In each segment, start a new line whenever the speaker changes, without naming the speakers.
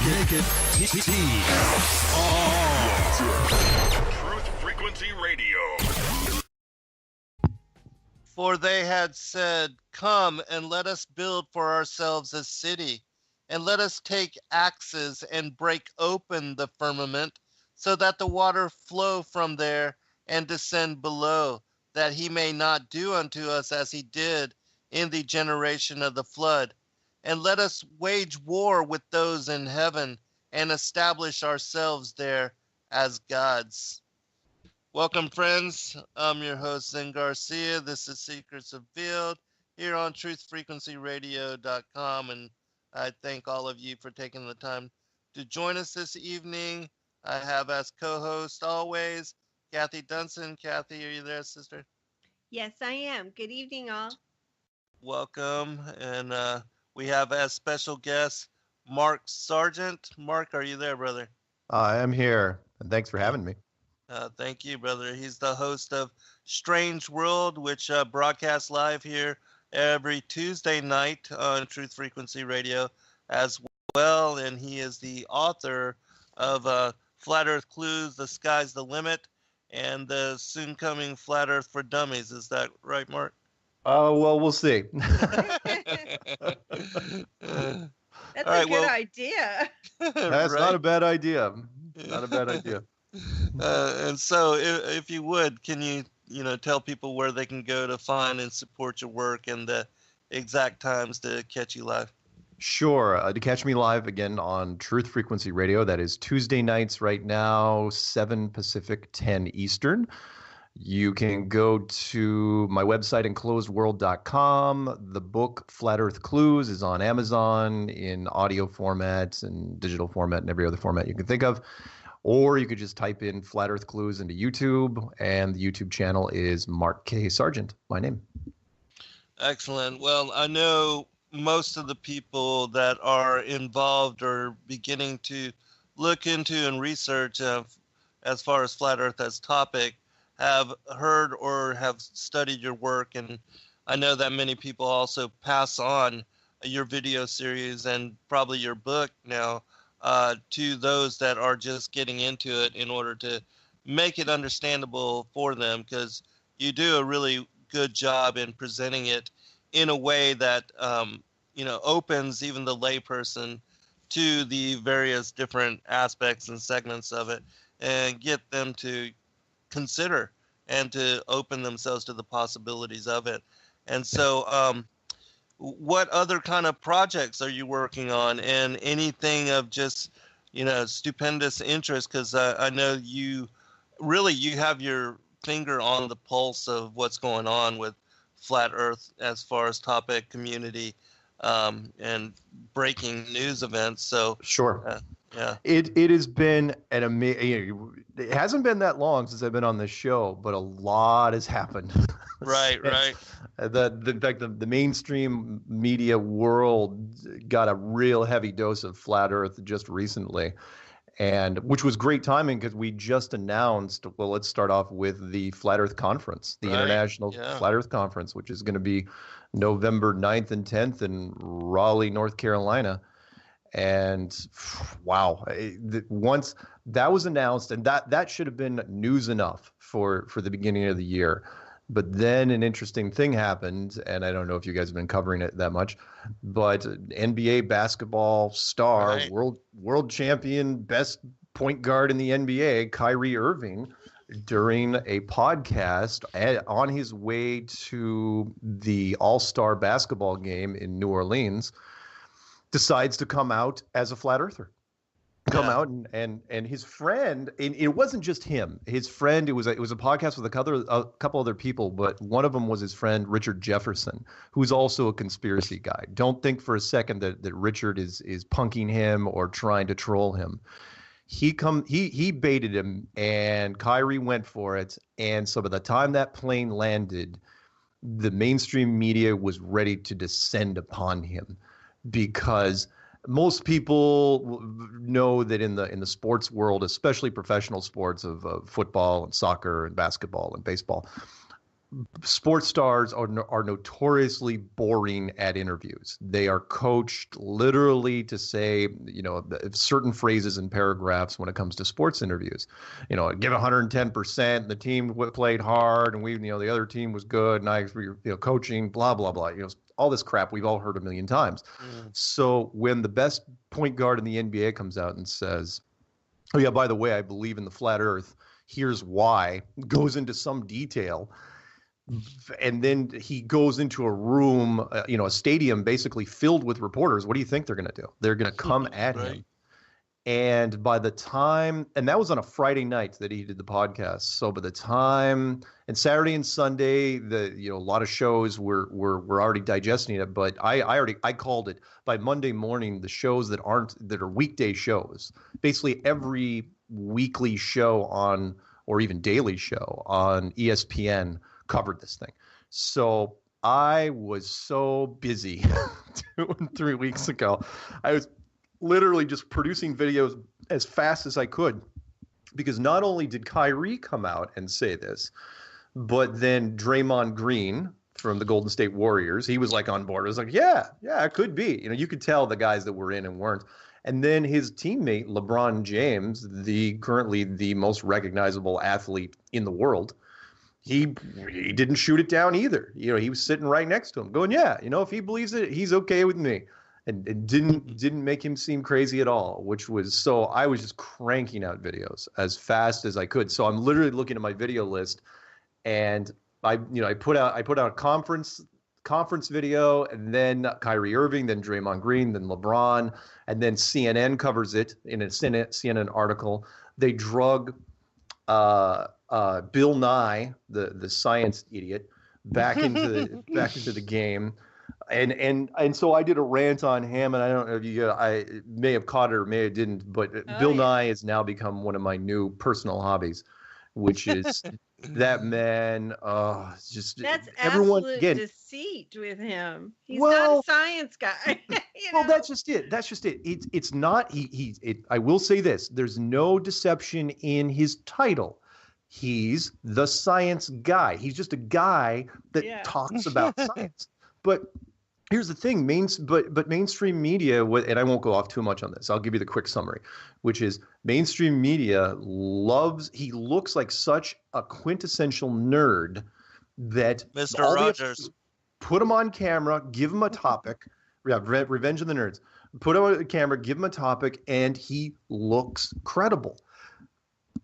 Naked Truth Frequency Radio.
For they had said, "Come and let us build for ourselves a city, and let us take axes and break open the firmament, so that the water flow from there and descend below, that he may not do unto us as he did in the generation of the flood. And let us wage war with those in heaven, and establish ourselves there as gods." Welcome, friends. I'm your host, Zen Garcia. This is Secrets Revealed here on truthfrequencyradio.com, and I thank all of you for taking the time to join us this evening. I have as co-host always Cathy Dunson. Cathy, are you there, sister?
Yes, I am. Good evening, all.
Welcome. And we have as special guest Mark Sargent. Mark, are you there, brother?
I am here, and thanks for having me.
Thank you, brother. He's the host of Strange World, which broadcasts live here every Tuesday night on Truth Frequency Radio as well. And he is the author of Flat Earth Clues, The Sky's the Limit, and the soon coming Flat Earth for Dummies. Is that right, Mark?
Well, we'll see.
That's a good idea.
That's
Right?
not a bad idea. Not a bad idea.
And so, if you would, can you tell people where they can go to find and support your work and the exact times to catch you live?
Sure. To catch me live again on Truth Frequency Radio, that is Tuesday nights right now, 7 Pacific, 10 Eastern. You can go to my website, enclosedworld.com. The book, Flat Earth Clues, is on Amazon in audio format and digital format and every other format you can think of. Or you could just type in Flat Earth Clues into YouTube, and the YouTube channel is Mark K. Sargent, my name.
Excellent. Well, I know most of the people that are involved or beginning to look into and research as far as Flat Earth as topic have heard or have studied your work. And I know that many people also pass on your video series and probably your book now to those that are just getting into it in order to make it understandable for them, because you do a really good job in presenting it in a way that opens even the layperson to the various different aspects and segments of it, and get them to consider and to open themselves to the possibilities of it. And so what other kind of projects are you working on, and anything of just stupendous interest? Because I know you have your finger on the pulse of what's going on with Flat Earth as far as topic, community, and breaking news events. So
Sure.
yeah,
It has been an amazing. It hasn't been that long since I've been on this show, but a lot has happened.
right.
In fact, the mainstream media world got a real heavy dose of Flat Earth just recently, and which was great timing because we just announced. Well, let's start off with the Flat Earth Conference, the International Flat Earth Conference, which is going to be November 9th and 10th in Raleigh, North Carolina. And wow, once that was announced, and that should have been news enough for the beginning of the year. But then an interesting thing happened, and I don't know if you guys have been covering it that much, but NBA basketball star, world champion, best point guard in the NBA, Kyrie Irving, during a podcast on his way to the All-Star basketball game in New Orleans, decides to come out as a flat earther. Out and his friend, and it wasn't just him. His friend, it was a podcast with a couple other people, but one of them was his friend Richard Jefferson, who's also a conspiracy guy. Don't think for a second that Richard is punking him or trying to troll him. He baited him, and Kyrie went for it. And so by the time that plane landed, the mainstream media was ready to descend upon him, because most people know that in the sports world, especially professional sports of football and soccer and basketball and baseball, sports stars are notoriously boring at interviews. They are coached literally to say, certain phrases and paragraphs when it comes to sports interviews. Give 110%. The team played hard, and the other team was good, and I, coaching, blah blah blah. All this crap we've all heard a million times. So when the best point guard in the NBA comes out and says, "Oh yeah, by the way, I believe in the flat Earth. Here's why," goes into some detail. And then he goes into a room, a stadium basically filled with reporters. What do you think they're going to do? They're going to come at him. And by the time, and that was on a Friday night that he did the podcast. So by the time, and Saturday and Sunday, a lot of shows were already digesting it. But I called it by Monday morning. The shows that are weekday shows, basically every weekly show or even daily show on ESPN covered this thing. So I was so busy 3 weeks ago. I was literally just producing videos as fast as I could, because not only did Kyrie come out and say this, but then Draymond Green from the Golden State Warriors, he was like on board. I was like, yeah, it could be. You could tell the guys that were in and weren't. And then his teammate, LeBron James, currently the most recognizable athlete in the world, he didn't shoot it down either. He was sitting right next to him going, yeah, if he believes it, he's okay with me. And it didn't make him seem crazy at all, so I was just cranking out videos as fast as I could. So I'm literally looking at my video list, and I put out a conference video, and then Kyrie Irving, then Draymond Green, then LeBron, and then CNN covers it in a CNN article. They drug Bill Nye, the science idiot, back into the game, and so I did a rant on him, and I don't know if I may have caught it or may have didn't, but Bill Nye has now become one of my new personal hobbies, which is that man. Just
that's
everyone
absolute
again.
Deceit with him. He's not a science guy.
Well, that's just it. It's not. I will say this: there's no deception in his title. He's the science guy. He's just a guy that talks about science. But here's the thing, mainstream media, and I won't go off too much on this. I'll give you the quick summary, which is mainstream media he looks like such a quintessential nerd that
Mr. Rogers,
put him on camera, give him a topic. Revenge of the Nerds. Put him on camera, give him a topic, and he looks credible.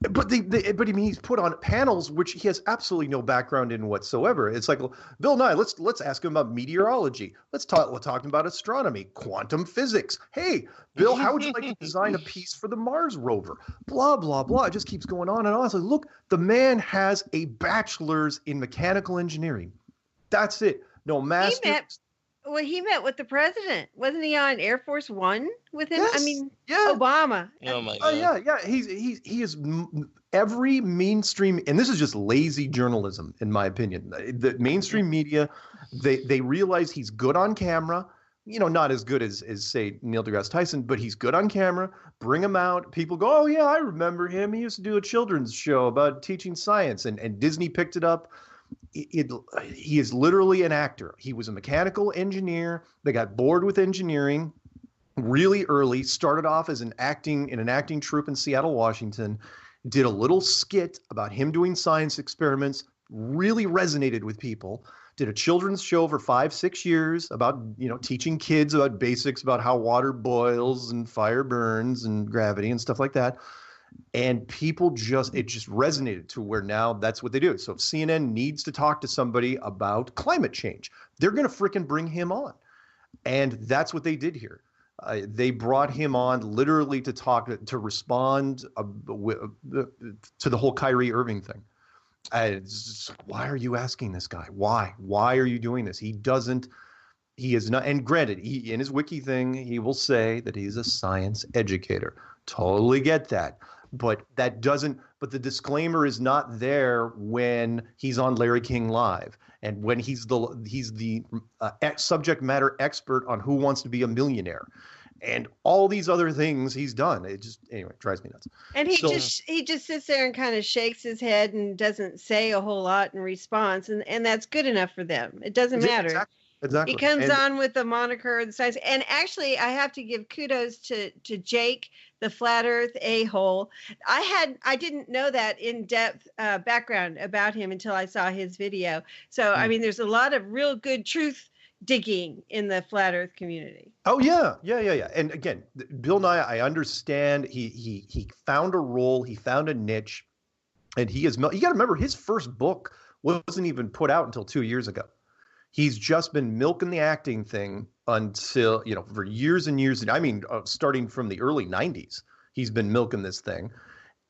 But he's put on panels which he has absolutely no background in whatsoever. It's like, Bill Nye, let's ask him about meteorology. Let's talk about astronomy, quantum physics. Hey, Bill, how would you like to design a piece for the Mars rover? Blah blah blah. It just keeps going on and on. It's like, look, the man has a bachelor's in mechanical engineering. That's it. No master's.
He met with the president. Wasn't he on Air Force One with him?
Yes,
Obama.
Oh my God.
Yeah. He is every mainstream, and this is just lazy journalism, in my opinion. The mainstream media, they realize he's good on camera. Not as good as say Neil deGrasse Tyson, but he's good on camera. Bring him out. People go, oh yeah, I remember him. He used to do a children's show about teaching science, and Disney picked it up. He is literally an actor. He was a mechanical engineer. They got bored with engineering really early, started off as in an acting troupe in Seattle, Washington, did a little skit about him doing science experiments, really resonated with people, did a children's show for 5-6 years about, teaching kids about basics, about how water boils and fire burns and gravity and stuff like that. And people it just resonated to where now that's what they do. So if CNN needs to talk to somebody about climate change, they're going to freaking bring him on. And that's what they did here. They brought him on literally to respond to the whole Kyrie Irving thing. Why are you asking this guy? Why? Why are you doing this? He is not, and granted, in his wiki thing, he will say that he's a science educator. Totally get that. But the disclaimer is not there when he's on Larry King Live and when he's the subject matter expert on Who Wants to Be a Millionaire. and all these other things he's done. It just, anyway, drives me nuts.
And he just sits there and kind of shakes his head and doesn't say a whole lot in response, and that's good enough for them. It doesn't matter.
Exactly.
He comes on with the moniker, the size, and actually, I have to give kudos to Jake, the flat Earth a-hole. I didn't know that in-depth background about him until I saw his video. So I mean, there's a lot of real good truth digging in the flat Earth community.
Oh yeah. And again, Bill Nye, I understand he found a role, he found a niche, and you got to remember his first book wasn't even put out until 2 years ago. He's just been milking the acting thing until, for years and years. I mean, starting from the early 90s, he's been milking this thing.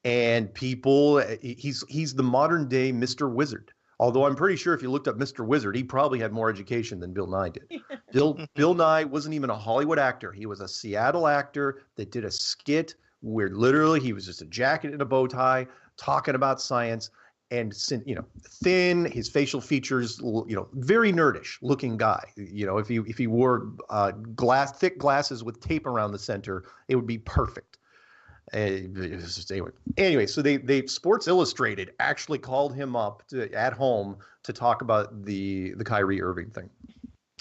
And he's the modern day Mr. Wizard. Although I'm pretty sure if you looked up Mr. Wizard, he probably had more education than Bill Nye did. Bill Nye wasn't even a Hollywood actor. He was a Seattle actor that did a skit where literally he was just a jacket and a bow tie talking about science. And thin, his facial features, very nerdish looking guy. If he wore thick glasses with tape around the center, it would be perfect. Anyway, so they Sports Illustrated actually called him up at home to talk about the Kyrie Irving thing.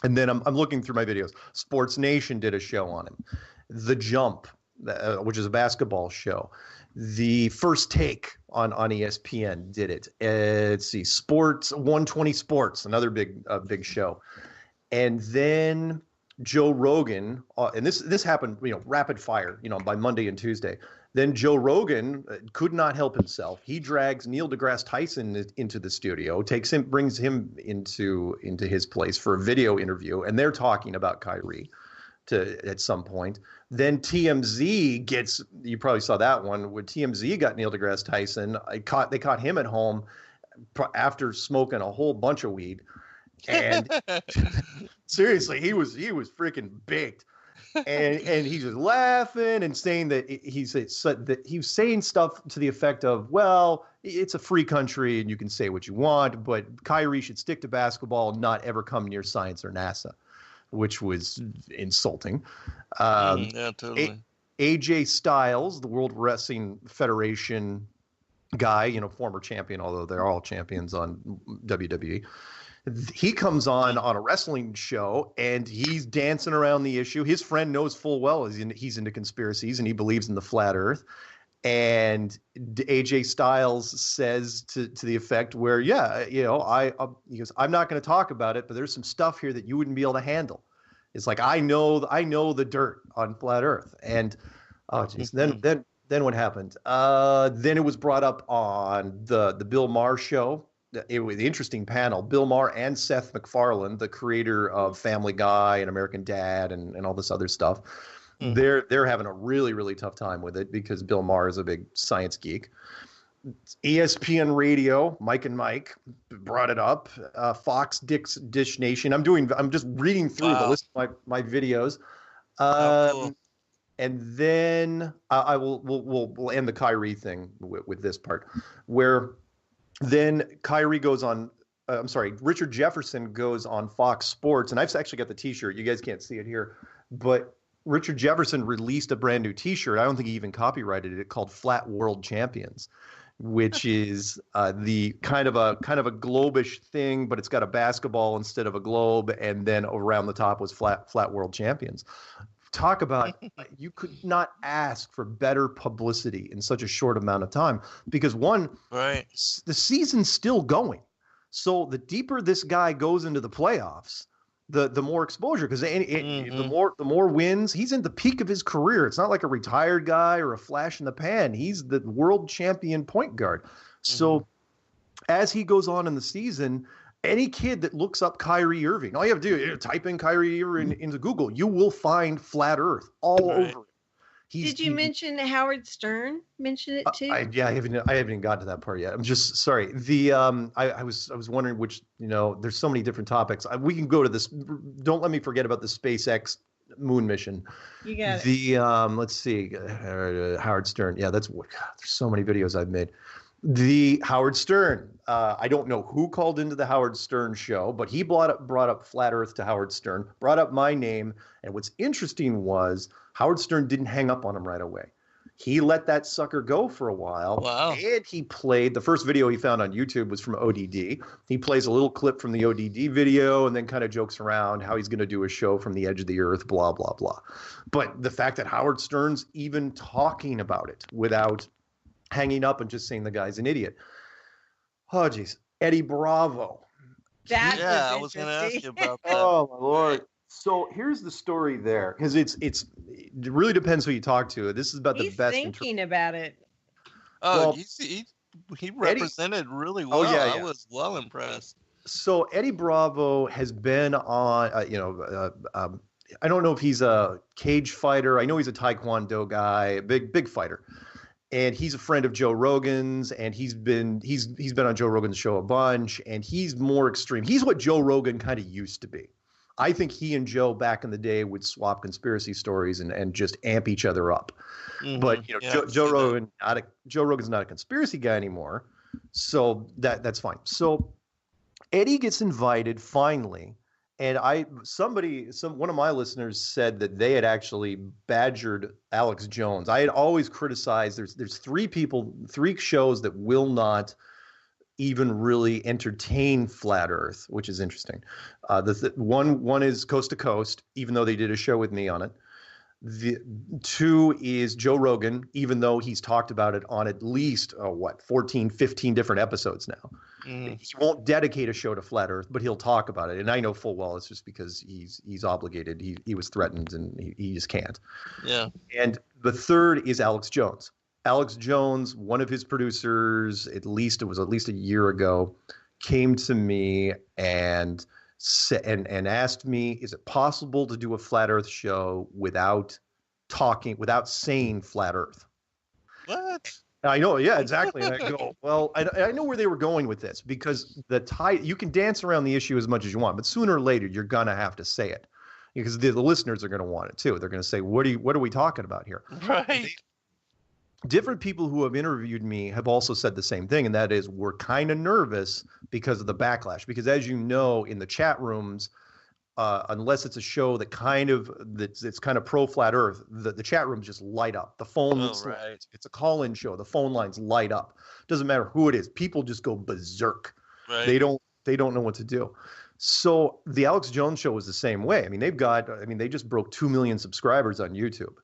And then I'm looking through my videos. Sports Nation did a show on him. The Jump, which is a basketball show. The First Take on ESPN did it. Let's see, Sports 120 Sports, another big show, and then Joe Rogan. And this happened, rapid fire, by Monday and Tuesday. Then Joe Rogan could not help himself. He drags Neil deGrasse Tyson into the studio, brings him into his place for a video interview, and they're talking about Kyrie at some point. Then TMZ you probably saw that one, when TMZ got Neil deGrasse Tyson. They caught him at home after smoking a whole bunch of weed. And seriously, he was freaking baked. And he's just laughing and saying that he was saying stuff to the effect of, well, it's a free country and you can say what you want, but Kyrie should stick to basketball and not ever come near science or NASA, which was insulting.
Yeah, totally.
AJ Styles, the World Wrestling Federation guy, former champion, although they're all champions on WWE. He comes on a wrestling show and he's dancing around the issue. His friend knows full well he's into conspiracies and he believes in the flat Earth. And AJ Styles says to the effect where, he goes, I'm not going to talk about it, but there's some stuff here that you wouldn't be able to handle. It's like, I know the dirt on flat Earth. And then what happened? Then it was brought up on the Bill Maher show. It was the interesting panel. Bill Maher and Seth MacFarlane, the creator of Family Guy and American Dad and all this other stuff. They're having a really, really tough time with it because Bill Maher is a big science geek. ESPN Radio, Mike and Mike brought it up. Fox Dish Nation. I'm just reading through the list of my videos.
Cool.
And then we'll end the Kyrie thing with this part, where then Kyrie goes on. Richard Jefferson goes on Fox Sports, and I've actually got the T-shirt. You guys can't see it here, but Richard Jefferson released a brand new T-shirt. I don't think he even copyrighted it, called Flat World Champions, which is the kind of a globish thing, but it's got a basketball instead of a globe, and then around the top was Flat World Champions. Talk about, you could not ask for better publicity in such a short amount of time, because the season's still going. So the deeper this guy goes into the playoffs, the more exposure, because the more wins, he's in the peak of his career. It's not like a retired guy or a flash in the pan. He's the world champion point guard. So as he goes on in the season, any kid that looks up Kyrie Irving, all you have to do is type in Kyrie Irving into Google. You will find flat Earth all over it.
Did you mention Howard Stern? Mention it too?
I haven't even gotten to that part yet. I'm just sorry. I was wondering which, there's so many different topics. We can go to this. Don't let me forget about the SpaceX moon mission.
You got it.
Let's see, Howard Stern. Yeah, there's so many videos I've made. The Howard Stern. I don't know who called into the Howard Stern show, but he brought up Flat Earth to Howard Stern, brought up my name. And what's interesting was Howard Stern didn't hang up on him right away. He let that sucker go for a while.
Wow.
And he played, the first video he found on YouTube was from ODD. He plays a little clip from the ODD video and then kind of jokes around how he's going to do a show from the edge of the earth, blah, blah, blah. But the fact that Howard Stern's even talking about it without hanging up and just saying the guy's an idiot. Oh, geez. Eddie Bravo.
That
I was going to ask you about that.
Oh, my Lord. So here's the story there, because it really depends who you talk to. This is about
He's
the best.
thinking about it.
Oh,
Well,
he represented really well.
Oh, yeah.
I was well impressed.
So Eddie Bravo has been on, I don't know if he's a cage fighter. I know he's a Taekwondo guy, big fighter. And he's a friend of Joe Rogan's, and he's been on Joe Rogan's show a bunch, and he's more extreme. He's what Joe Rogan kind of used to be. I think he and Joe back in the day would swap conspiracy stories and just amp each other up.
Mhm.
But
Yeah,
Joe Rogan's not a conspiracy guy anymore, so that's fine. So Eddie gets invited finally, and one of my listeners said that they had actually badgered Alex Jones. I had always criticized. There's three shows that will not even really entertain Flat Earth, which is interesting. One is Coast to Coast, even though they did a show with me on it. The two is Joe Rogan, even though he's talked about it on at least 14, 15 different episodes now.
Mhm.
He won't dedicate a show to Flat Earth, but he'll talk about it. And I know full well it's just because he's obligated. He was threatened and he just can't.
Yeah.
And the third is Alex Jones. Alex Jones, one of his producers, it was at least a year ago, came to me and asked me, is it possible to do a Flat Earth show without saying Flat Earth?
What?
I know, yeah, exactly. And I go, well, I know where they were going with this, because you can dance around the issue as much as you want, but sooner or later you're gonna have to say it, because the listeners are gonna want it too. They're gonna say, what are we talking about here?
Right.
Different people who have interviewed me have also said the same thing, and that is we're kind of nervous because of the backlash. Because as you know, in the chat rooms, unless it's a show that's kind of pro Flat Earth, the chat rooms just light up. The phones,
right.
It's a call-in show. The phone lines light up. Doesn't matter who it is. People just go berserk.
Right.
They don't know what to do. So the Alex Jones show was the same way. I mean, they just broke 2 million subscribers on YouTube.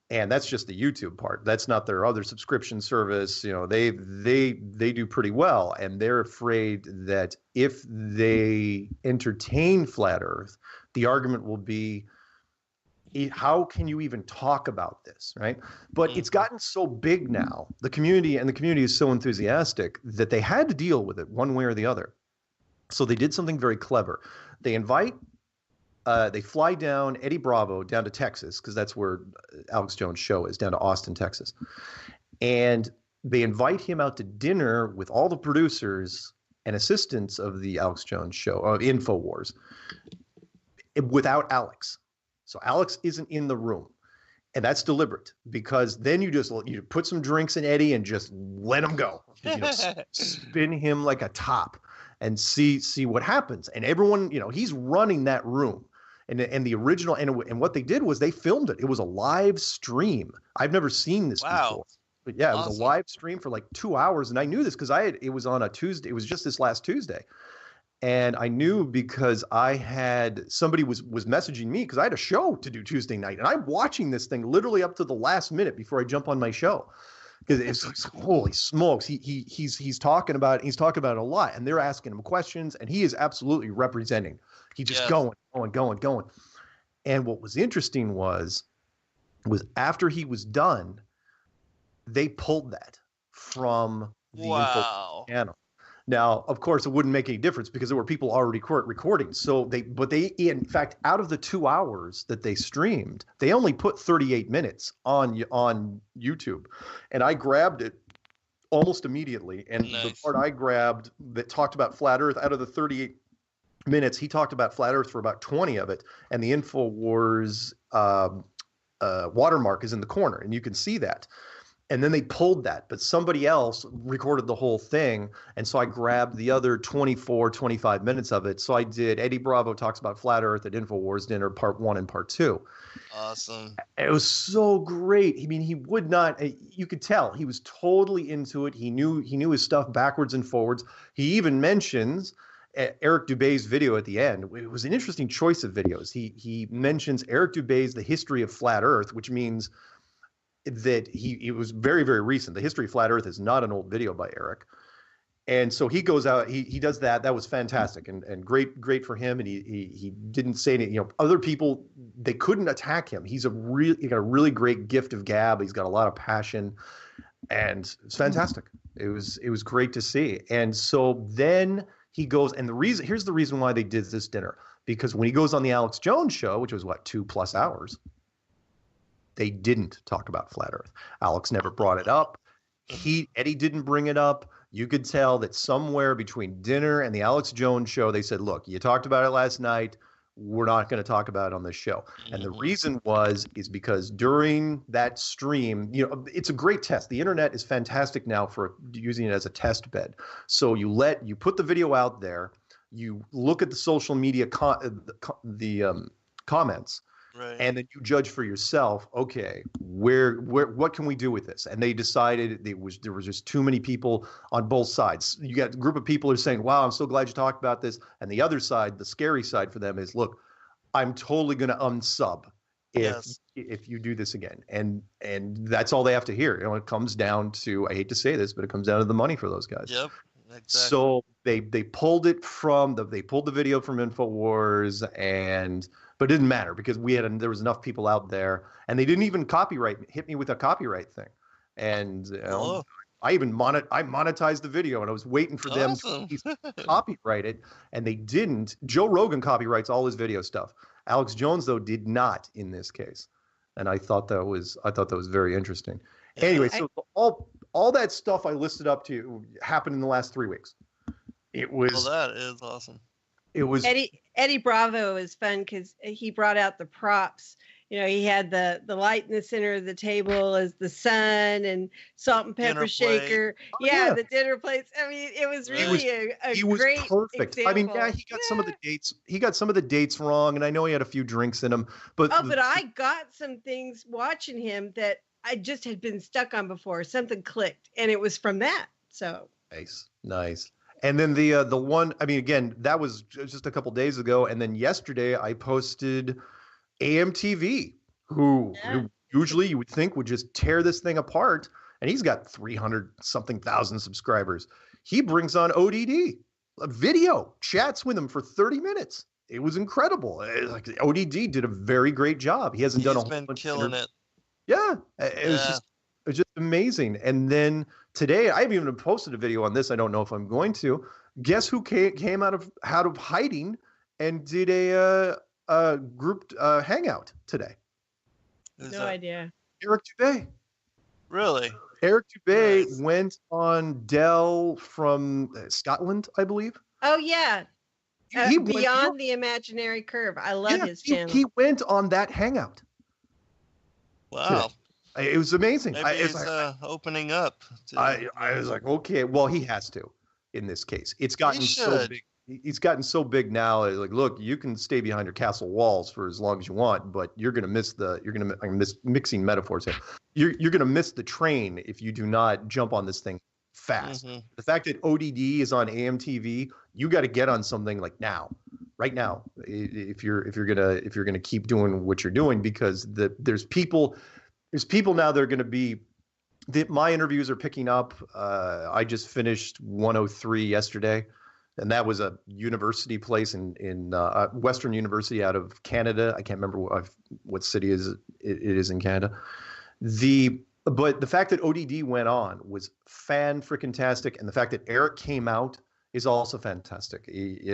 And that's just the YouTube part. That's not their other subscription service. They do pretty well, and they're afraid that if they entertain Flat Earth, the argument will be, how can you even talk about this, right? But it's gotten so big now, the community is so enthusiastic that they had to deal with it one way or the other. So they did something very clever. They fly down Eddie Bravo down to Texas, because that's where Alex Jones' show is, down to Austin, Texas. And they invite him out to dinner with all the producers and assistants of the Alex Jones show, of Infowars, without Alex. So Alex isn't in the room. And that's deliberate, because then you put some drinks in Eddie and just let him go. Spin him like a top and see what happens. And everyone, he's running that room. And the original, and what they did was they filmed it. It was a live stream. I've never seen this before. But yeah, Awesome. It was a live stream for like 2 hours. And I knew this because it was on a Tuesday. It was just this last Tuesday. And I knew because somebody was messaging me, because I had a show to do Tuesday night. And I'm watching this thing literally up to the last minute before I jump on my show. Because it's like, holy smokes, he's talking about it a lot, and they're asking him questions, and he is absolutely representing. He's just going. And what was interesting was after he was done, they pulled that from the Info channel. Now, of course, it wouldn't make any difference because there were people already recording. So in fact, out of the 2 hours that they streamed, they only put 38 minutes on YouTube. And I grabbed it almost immediately. And the part I grabbed that talked about Flat Earth, out of the 38 minutes, he talked about Flat Earth for about 20 of it. And the Infowars watermark is in the corner, and you can see that. And then they pulled that, but somebody else recorded the whole thing. And so I grabbed the other 24, 25 minutes of it. So I did Eddie Bravo Talks About Flat Earth at Infowars Dinner, part 1 and part 2.
Awesome.
It was so great. I mean, he would not, you could tell he was totally into it. He knew his stuff backwards and forwards. He even mentions Eric Dubé's video at the end. It was an interesting choice of videos. He mentions Eric Dubé's The History of Flat Earth, which means that it was very, very recent. The History of Flat Earth is not an old video by Eric. And so he goes out, he does that. That was fantastic and great for him. And he didn't say anything, other people, they couldn't attack him. He got a really great gift of gab. He's got a lot of passion and it's fantastic. It was great to see. And so then he goes, and here's the reason why they did this dinner, because when he goes on the Alex Jones show, which was 2+ hours, they didn't talk about flat Earth. Alex never brought it up. Eddie didn't bring it up. You could tell that somewhere between dinner and the Alex Jones show, they said, look, you talked about it last night. We're not going to talk about it on this show. And the reason is because during that stream, it's a great test. The internet is fantastic now for using it as a test bed. So you put the video out there, you look at the social media comments, right, and then you judge for yourself. Okay, what can we do with this? And they decided there was just too many people on both sides. You got a group of people who are saying, "Wow, I'm so glad you talked about this," and the other side, the scary side for them is, "Look, I'm totally going to unsub if you do this again." And that's all they have to hear. It comes down to, I hate to say this, but it comes down to the money for those guys.
Yep. Exactly.
So they pulled it they pulled the video from Infowars, but it didn't matter because there was enough people out there, and they didn't even hit me with a copyright thing. And I monetized the video, and I was waiting for them to copyright it, and they didn't. Joe Rogan copyrights all his video stuff. Alex Jones, though, did not in this case, and I thought that was very interesting. Anyway, so all that stuff I listed up to you happened in the last 3 weeks. It was.
Well, that is awesome.
It was
Eddie Bravo is fun because he brought out the props. He had the light in the center of the table as the sun and salt and pepper shaker. The dinner plates. I mean, it was really a great
perfect.
example.
I mean, he got some of the dates. He got some of the dates wrong, and I know he had a few drinks in him. But
I got some things watching him that I just had been stuck on before. Something clicked, and it was from that. So
nice. And then the one, I mean, again, that was just a couple days ago. And then yesterday I posted AMTV, who usually you would think would just tear this thing apart. And he's got 300-something thousand subscribers. He brings on ODD, a video, chats with him for 30 minutes. It was incredible. ODD did a very great job. He's been
killing it.
Yeah, it was just amazing. And then today, I haven't even posted a video on this. I don't know if I'm going to. Guess who came out of hiding and did a group hangout today?
No idea.
Eric Dubé.
Really?
Eric Dubé went on Dell from Scotland, I believe.
Oh, yeah. Beyond the Imaginary Curve. I love his channel. He
went on that hangout.
Wow.
It was amazing.
Maybe he's opening up.
I was like, okay, well, he has to in this case. It's gotten so big. He's gotten so big now. Like, look, you can stay behind your castle walls for as long as you want, but you're going to miss I'm mixing metaphors here. You're going to miss the train if you do not jump on this thing fast. Mm-hmm. The fact that ODD is on AMTV, you got to get on something like right now, if you're gonna keep doing what you're doing, because there's people now that are going to be. My interviews are picking up. I just finished 103 yesterday, and that was a university place in Western University out of Canada. I can't remember what city it is in Canada. But the fact that ODD went on was fan-freaking-tastic, and the fact that Eric came out is also fantastic.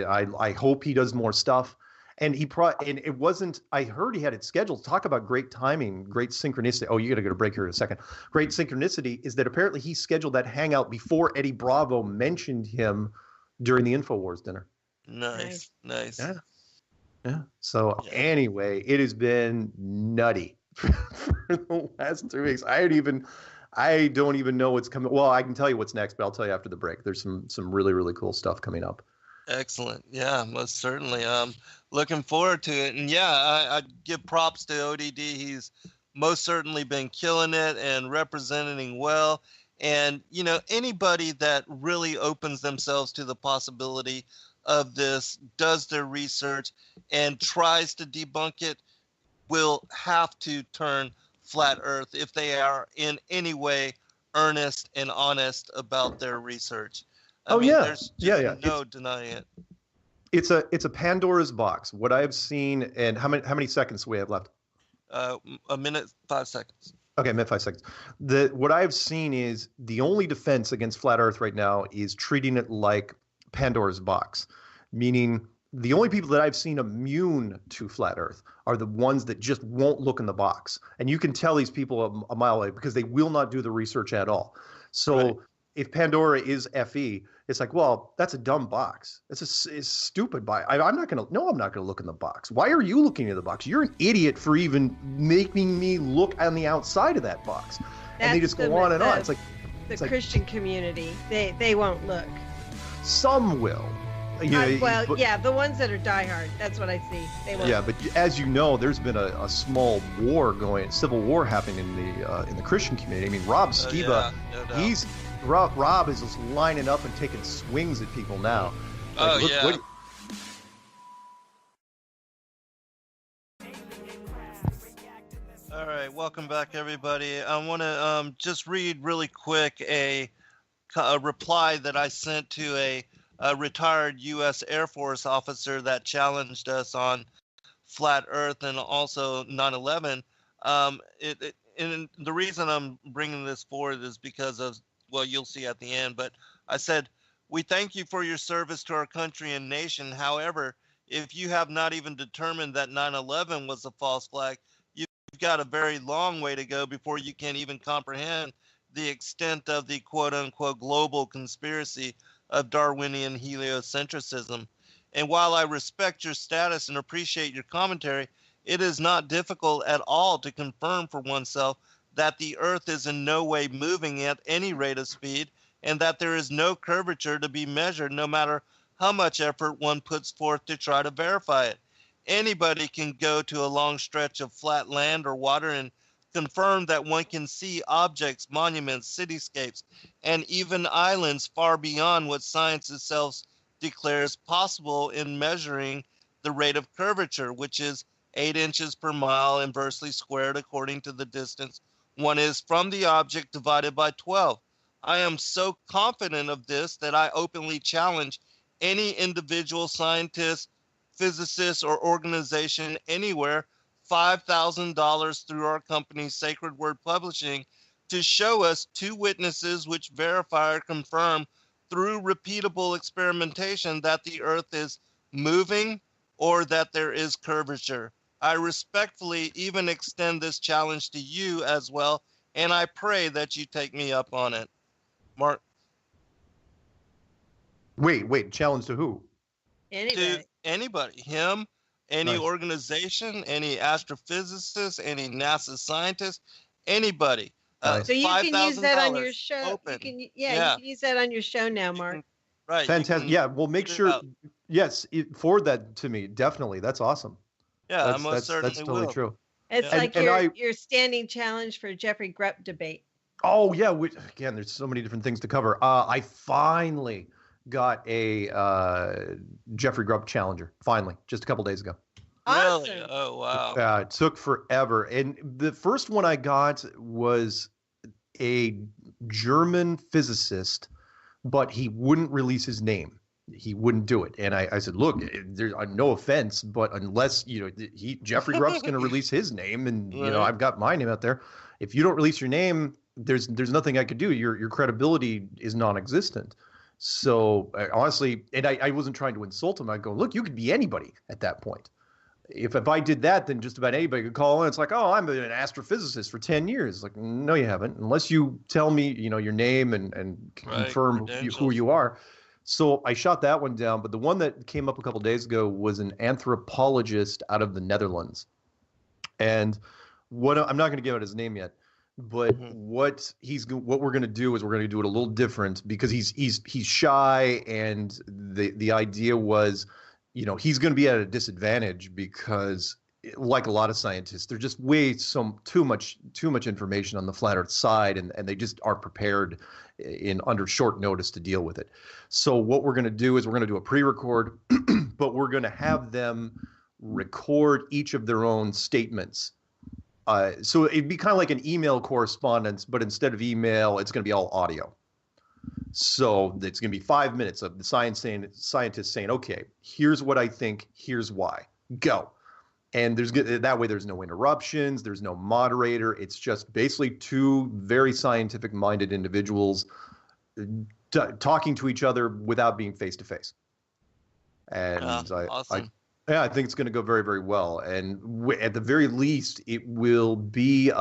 I hope he does more stuff. And it wasn't, I heard he had it scheduled. Talk about great timing, great synchronicity. Oh, you got to go to break here in a second. Great synchronicity is that apparently he scheduled that hangout before Eddie Bravo mentioned him during the Infowars dinner.
Nice.
Yeah. So anyway, it has been nutty for the last 2 weeks. I I don't even know what's coming. Well, I can tell you what's next, but I'll tell you after the break. There's some really, really cool stuff coming up.
Excellent. Yeah, most certainly. Looking forward to it. And yeah, I give props to ODD. He's most certainly been killing it and representing well. And, you know, anybody that really opens themselves to the possibility of this, does their research, and tries to debunk it will have to turn flat Earth if they are in any way earnest and honest about their research. I mean,
yeah.
There's just no denying it.
It's a Pandora's box. What I've seen, and how many seconds do we have left?
A minute, 5 seconds.
Okay, minute 5 seconds. What I've seen is the only defense against flat Earth right now is treating it like Pandora's box, meaning the only people that I've seen immune to flat Earth are the ones that just won't look in the box. And you can tell these people a mile away because they will not do the research at all. So if Pandora is FE, it's like, well, that's a dumb box. It's stupid box. I'm not going to look in the box. Why are you looking in the box? You're an idiot for even making me look on the outside of that box. And they just go on and on. It's like
the Christian community, they won't look.
Some will.
The ones that are diehard. That's what I see. They won't.
Yeah, but as you know, there's been a small war civil war happening in the Christian community. I mean, Rob Skiba, Rob is just lining up and taking swings at people now.
All right, welcome back, everybody. I want to just read really quick a reply that I sent to a retired U.S. Air Force officer that challenged us on flat Earth and also 9/11. And the reason I'm bringing this forward is because of, well, you'll see at the end, but I said, we thank you for your service to our country and nation. However, if you have not even determined that 9/11 was a false flag, you've got a very long way to go before you can even comprehend the extent of the quote unquote global conspiracy of Darwinian heliocentrism. And while I respect your status and appreciate your commentary, it is not difficult at all to confirm for oneself that the Earth is in no way moving at any rate of speed, and that there is no curvature to be measured no matter how much effort one puts forth to try to verify it. Anybody can go to a long stretch of flat land or water and confirm that one can see objects, monuments, cityscapes, and even islands far beyond what science itself declares possible in measuring the rate of curvature, which is 8 inches per mile inversely squared according to the distance one is from the object divided by 12. I am so confident of this that I openly challenge any individual scientist, physicist, or organization anywhere $5,000 through our company, Sacred Word Publishing, to show us 2 witnesses which verify or confirm through repeatable experimentation that the Earth is moving or that there is curvature. I respectfully even extend this challenge to you as well, and I pray that you take me up on it. Mark?
Wait, challenge to who?
Anybody.
To anybody. Him, any
Nice.
organization, any astrophysicist, any NASA scientist, anybody.
Nice.
So you can use that on your
$5,000
show.
open.
You can use that on your show now, Mark.
Right.
Fantastic. Yeah, well, make
put it
sure.
out.
Yes, forward that to me. Definitely. That's awesome.
Yeah, I
That's
most certainly
totally
will.
true.
It's
Yeah.
like your standing challenge for Jeffrey Grub debate.
Oh yeah, again, there's so many different things to cover. I finally got a Jeffrey Grub challenger. Finally, just a couple days ago.
Really?
Awesome.
Oh, wow.
It took forever, and the first one I got was a German physicist, but he wouldn't release his name. He wouldn't do it, and I said, "Look, there's no offense, but unless Jeffrey Grubb's going to release his name, and
Right.
I've got my name out there. If you don't release your name, there's nothing I could do. Your credibility is non-existent." So honestly, and I wasn't trying to insult him. I go, "Look, you could be anybody at that point. If I did that, then just about anybody could call in. It's like, oh, I'm an astrophysicist for 10 years. Like, no, you haven't, unless you tell me, your name and
Right,
confirm who
credentials.
you are." So I shot that one down. But the one that came up a couple days ago was an anthropologist out of the Netherlands. And I'm not going to give out his name yet, But what we're going to do is we're going to do it a little different because he's shy, and the idea was, he's going to be at a disadvantage because, like a lot of scientists, there's just too much information on the flat Earth side, and they just aren't prepared under short notice to deal with it. So what we're going to do is we're going to do a pre-record, but we're going to have them record each of their own statements. So it'd be kind of like an email correspondence, but instead of email, it's going to be all audio. So it's going to be 5 minutes of the scientist saying, okay, here's what I think, here's why, go. And that way there's no interruptions, there's no moderator. It's just basically two very scientific-minded individuals talking to each other without being face-to-face. And
awesome.
I think it's going to go very, very well. And at the very least, it'll be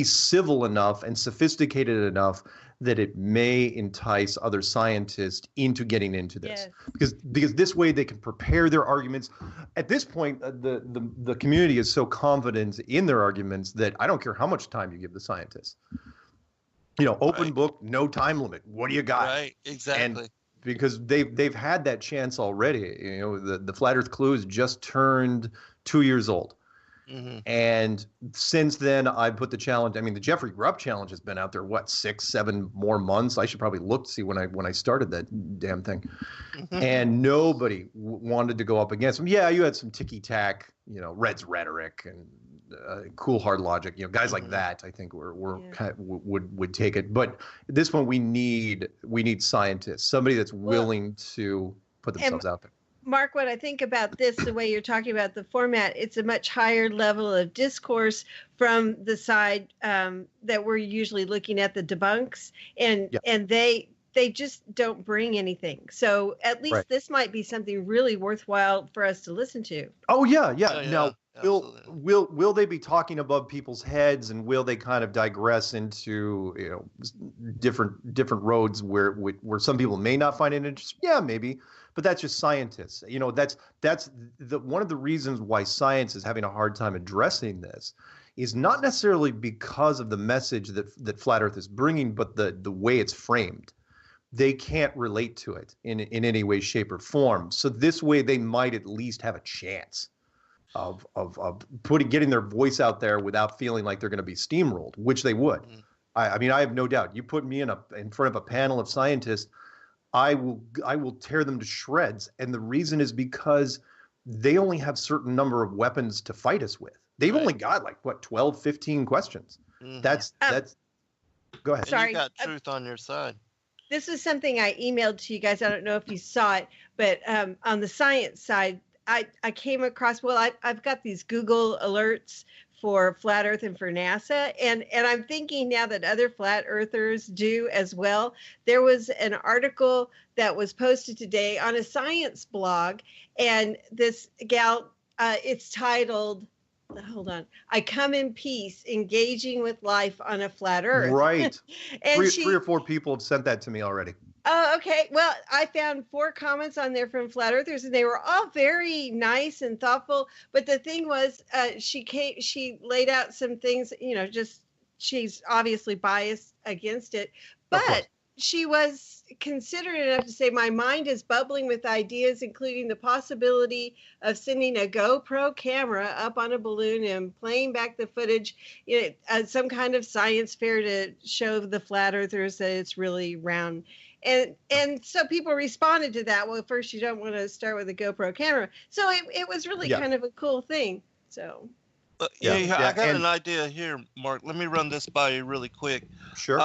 civil enough and sophisticated enough that it may entice other scientists into getting into this. Yes. Because this way they can prepare their arguments. At this point, the community is so confident in their arguments that I don't care how much time you give the scientists. Open book, no time limit. What do you got?
Right, exactly.
And because they've had that chance already. The Flat Earth Clue has just turned 2 years old. Mm-hmm. And since then, I put the challenge. I mean, the Jeffrey Grub challenge has been out there, 6-7 more months? I should probably look to see when I started that damn thing. Mm-hmm. And nobody wanted to go up against him. Yeah, you had some ticky-tack, Red's rhetoric and cool hard logic, guys like that. I think kind of would take it. But at this point, we need scientists, somebody that's willing to put themselves out there.
Mark, what I think about this, the way you're talking about the format, it's a much higher level of discourse from the side that we're usually looking at, the debunks, and they just don't bring anything. So at least this might be something really worthwhile for us to listen to.
Oh yeah. Now, will they be talking above people's heads, and will they kind of digress into different roads where some people may not find it interesting? Yeah, maybe. But that's just scientists. That's one of the reasons why science is having a hard time addressing this is not necessarily because of the message that Flat Earth is bringing, but the way it's framed. They can't relate to it in any way, shape, or form. So this way, they might at least have a chance of getting their voice out there without feeling like they're going to be steamrolled, which they would. Mm-hmm. I mean, I have no doubt. You put me in front of a panel of scientists, I will tear them to shreds. And the reason is because they only have certain number of weapons to fight us with. They've only got 12, 15 questions. Mm-hmm. That's go ahead.
Sorry. And you got truth on your side.
This is something I emailed to you guys. I don't know if you saw it, but on the science side, I came across, I've got these Google alerts for Flat Earth and for NASA. And I'm thinking now that other flat earthers do as well. There was an article that was posted today on a science blog, and this gal, it's titled, hold on, I Come in Peace, Engaging with Life on a Flat Earth.
Right. And three or four people have sent that to me already.
Oh, okay. Well, I found 4 comments on there from flat earthers, and they were all very nice and thoughtful. But the thing was, she laid out some things, just she's obviously biased against it, but she was considerate enough to say, my mind is bubbling with ideas, including the possibility of sending a GoPro camera up on a balloon and playing back the footage, at some kind of science fair to show the flat earthers that it's really round. And so people responded to that. Well, first, you don't want to start with a GoPro camera. So it was really kind of a cool thing. So.
I got an idea here, Mark. Let me run this by you really quick.
Sure.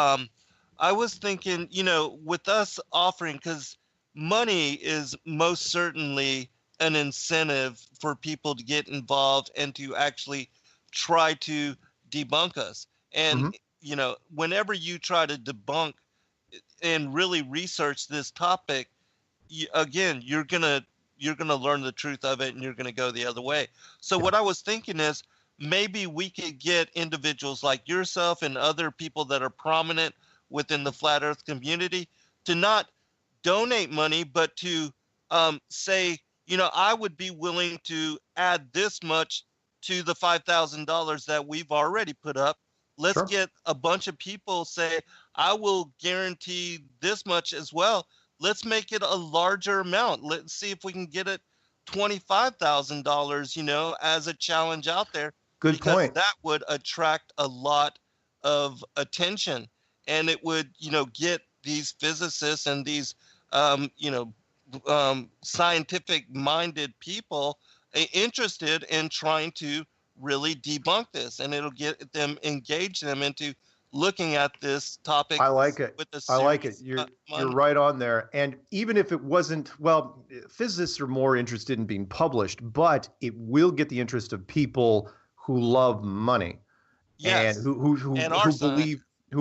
I was thinking, with us offering, because money is most certainly an incentive for people to get involved and to actually try to debunk us. And, whenever you try to debunk and really research this topic, you're gonna learn the truth of it, and you're gonna go the other way. So what I was thinking is maybe we could get individuals like yourself and other people that are prominent within the flat Earth community to not donate money, but to say, I would be willing to add this much to the $5,000 that we've already put up Let's
Sure.
get a bunch of people say, I will guarantee this much as well. Let's make it a larger amount. Let's see if we can get it $25,000, as a challenge out there,
Good
because
point.
that would attract a lot of attention, and it would, get these physicists and these, scientific minded people interested in trying to really debunk this, and it'll get them, engage them into looking at this topic.
I like it.
With a
I like it.
serious,
You're right on there. And even if it wasn't, well, physicists are more interested in being published, but it will get the interest of people who love money,
yes,
and who
and our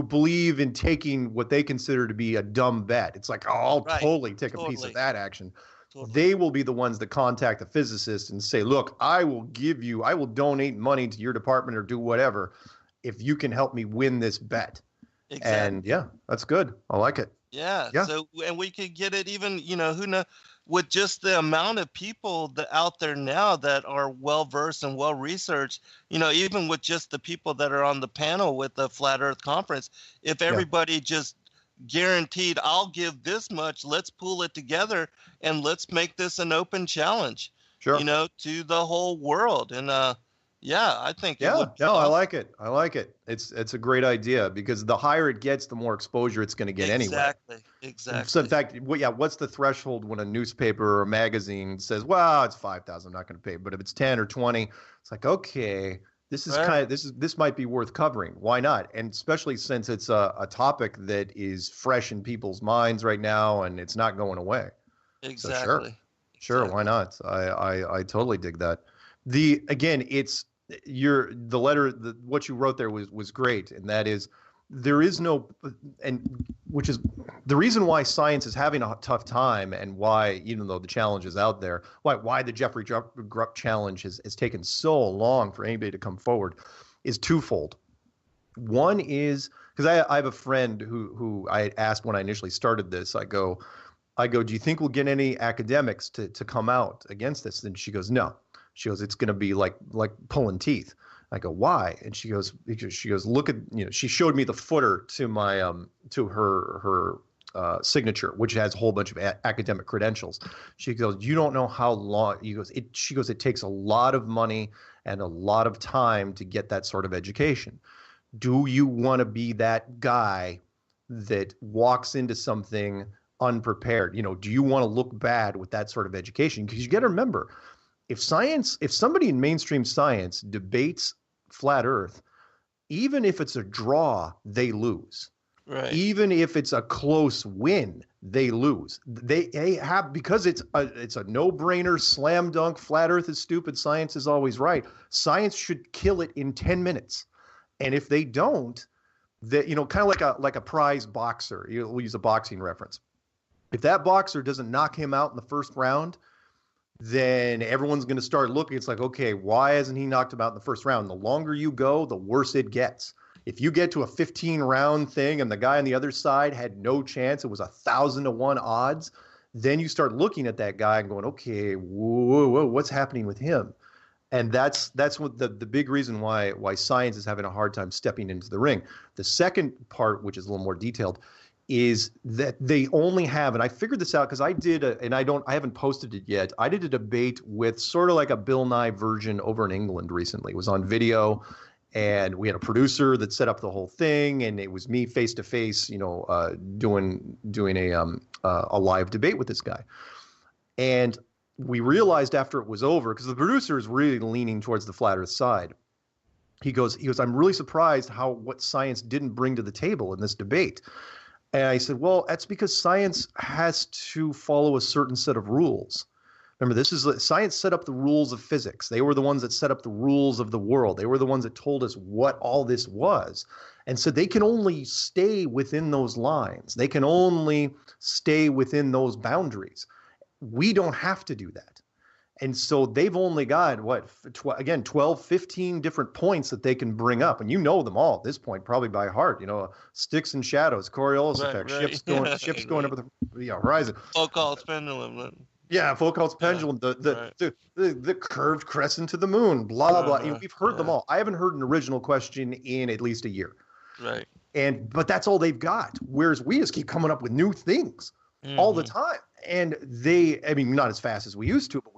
believe in taking what they consider to be a dumb bet. It's like, oh, I'll
Right.
totally take a piece
Totally.
of that action.
Totally.
They will be the ones that contact the physicist and say, look, I will donate money to your department or do whatever if you can help me win this bet.
Exactly.
And yeah, that's good. I like it.
Yeah.
Yeah.
So, and we could get it even, who knows, with just the amount of people out there now that are well versed and well researched, even with just the people that are on the panel with the Flat Earth Conference, if everybody just guaranteed, I'll give this much, let's pool it together and let's make this an open challenge,
Sure.
to the whole world. And I think it
Yeah,
would be
no, I
awesome.
like it. I like it. It's a great idea because the higher it gets, the more exposure it's going to get anyway.
Exactly.
So in fact, what's the threshold when a newspaper or a magazine says, "Well, it's 5,000, I'm not going to pay," but if it's 10 or 20, it's like, okay, this is
Right.
this might be worth covering. Why not? And especially since it's a topic that is fresh in people's minds right now and it's not going away.
Exactly.
Sure, why not? I totally dig that. The letter, what you wrote there was great, and that is there is no, and which is the reason why science is having a tough time, and why, even though the challenge is out there, why the Jeffrey Grub challenge has taken so long for anybody to come forward, is twofold. One is because I have a friend who I had asked when I initially started this. I go, do you think we'll get any academics to come out against this? And she goes, no. She goes, it's going to be like pulling teeth. I go, why? And she goes, look at, she showed me the footer to my to her signature, which has a whole bunch of academic credentials. She goes, you don't know how long. She goes, it takes a lot of money and a lot of time to get that sort of education. Do you want to be that guy that walks into something unprepared? Do you want to look bad with that sort of education? Because you got to remember, if somebody in mainstream science debates flat Earth, even if it's a draw, they lose.
Right.
Even if it's a close win, they lose. They have, because it's a no-brainer, slam dunk. Flat Earth is stupid. Science is always right. Science should kill it in 10 minutes. And if they don't, kind of like a prize boxer. We'll use a boxing reference. If that boxer doesn't knock him out in the first round, then everyone's going to start looking. It's like, okay, why hasn't he knocked him out in the first round? The longer you go, the worse it gets. If you get to a 15-round thing and the guy on the other side had no chance, it was 1,000-to-1 odds, then you start looking at that guy and going, okay, whoa, what's happening with him? And that's what the big reason why science is having a hard time stepping into the ring. The second part, which is a little more detailed, is that they only have, and I figured this out because I haven't posted it yet. I did a debate with sort of like a Bill Nye version over in England recently. It was on video, and we had a producer that set up the whole thing, and it was me face to face, doing a live debate with this guy. And we realized after it was over, because the producer is really leaning towards the flat Earth side. He goes, I'm really surprised what science didn't bring to the table in this debate. And I said, well, that's because science has to follow a certain set of rules. Remember, science set up the rules of physics. They were the ones that set up the rules of the world. They were the ones that told us what all this was. And so they can only stay within those lines. They can only stay within those boundaries. We don't have to do that. And so they've only got, 12, 15 different points that they can bring up. And you know them all at this point, probably by heart. Sticks and shadows, Coriolis effect, ships going over the horizon.
So-called pendulum.
Yeah, Foucault's pendulum, the curved crescent to the moon, blah blah. We've heard them all. I haven't heard an original question in at least a year.
Right.
But that's all they've got. Whereas we just keep coming up with new things all the time. And not as fast as we used to, but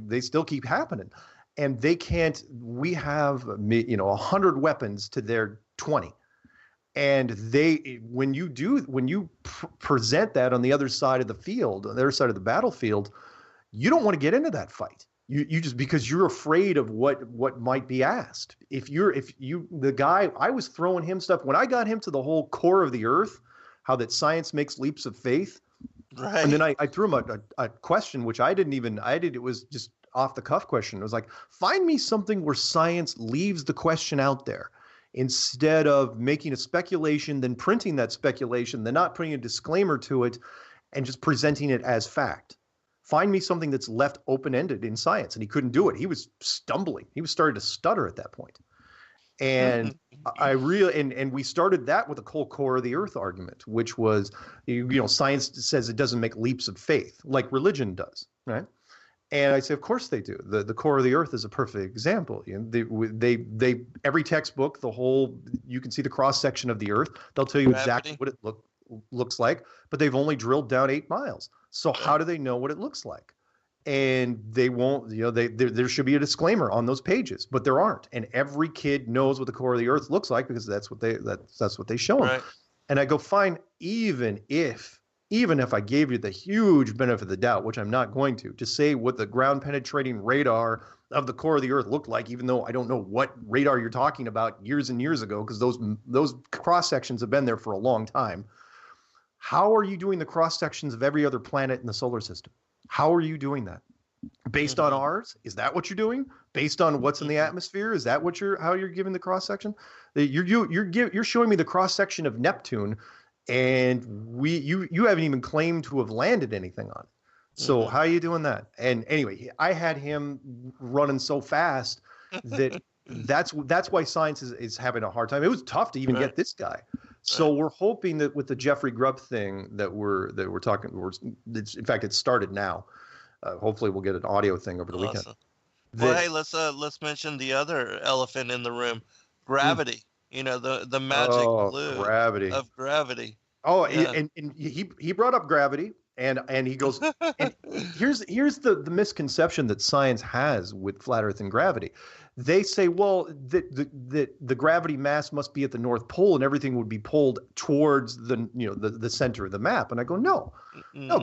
they still keep happening. And they can't. We have 100 weapons to their 20. And when you present that on the other side of the field, on the other side of the battlefield, you don't want to get into that fight. You just, because you're afraid of what might be asked. The guy, I was throwing him stuff when I got him to the whole core of the earth, how that science makes leaps of faith.
Right.
And then I threw him a question, which it was just off the cuff question. It was like, find me something where science leaves the question out there, instead of making a speculation, then printing that speculation, then not putting a disclaimer to it, and just presenting it as fact. Find me something that's left open-ended in science. And he couldn't do it. He was stumbling. He was starting to stutter at that point. And and we started that with the whole core of the earth argument, which was, science says it doesn't make leaps of faith like religion does, right? And I say, of course they do. The core of the earth is a perfect example. They every textbook, you can see the cross section of the earth. They'll tell you exactly what it looks like, but they've only drilled down 8 miles. So how do they know what it looks like? And they won't. There should be a disclaimer on those pages, but there aren't. And every kid knows what the core of the earth looks like because that's what they show them. Right. And I go, fine, even if I gave you the huge benefit of the doubt, which I'm not going to say what the ground penetrating radar of the core of the earth looked like, even though I don't know what radar you're talking about years and years ago, because those cross sections have been there for a long time. How are you doing the cross sections of every other planet in the solar system? How are you doing that? Based on ours? Is that what you're doing? Based on what's in the atmosphere? Is that how you're giving the cross section? You're showing me the cross section of Neptune, and you haven't even claimed to have landed anything on it. So how are you doing that? And anyway, I had him running so fast that's why science is having a hard time. It was tough to even get this guy. So we're hoping that with the Jeffrey Grub thing that we're talking, in fact, it started now. Hopefully we'll get an audio thing over the weekend.
Well, hey, let's mention the other elephant in the room, gravity. The magic glue of gravity. Oh,
yeah. and he brought up gravity, and he goes, and here's the misconception that science has with flat Earth and gravity. They say, well, the gravity mass must be at the North Pole, and everything would be pulled towards the center of the map. And I go, no,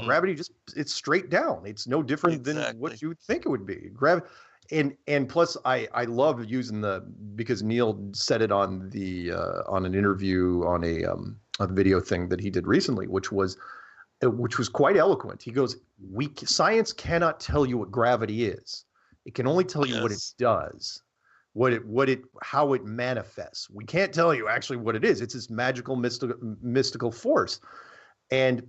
gravity it's straight down. It's no different than what you would think it would be. And plus, I love using because Neil said it on an interview on a video thing that he did recently, which was quite eloquent. He goes, science cannot tell you what gravity is. It can only tell you what it does, how it manifests. We can't tell you actually what it is. It's this magical, mystical force, and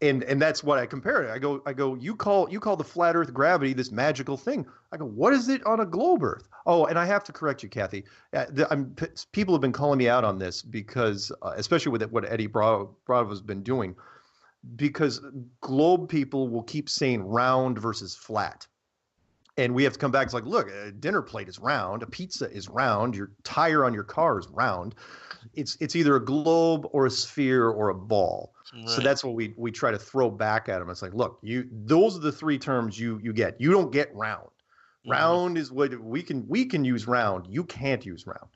that's what I compare it. I go. You call the flat Earth gravity this magical thing. I go, what is it on a globe Earth? Oh, and I have to correct you, Cathy. People have been calling me out on this because, especially with what Eddie Bravo's been doing, because globe people will keep saying round versus flat. And we have to come back. It's like, look, a dinner plate is round. A pizza is round. Your tire on your car is round. It's either a globe or a sphere or a ball. Right. So that's what we try to throw back at them. It's like, look, those are the 3 terms you get. You don't get round. Round is what we can use round. You can't use round.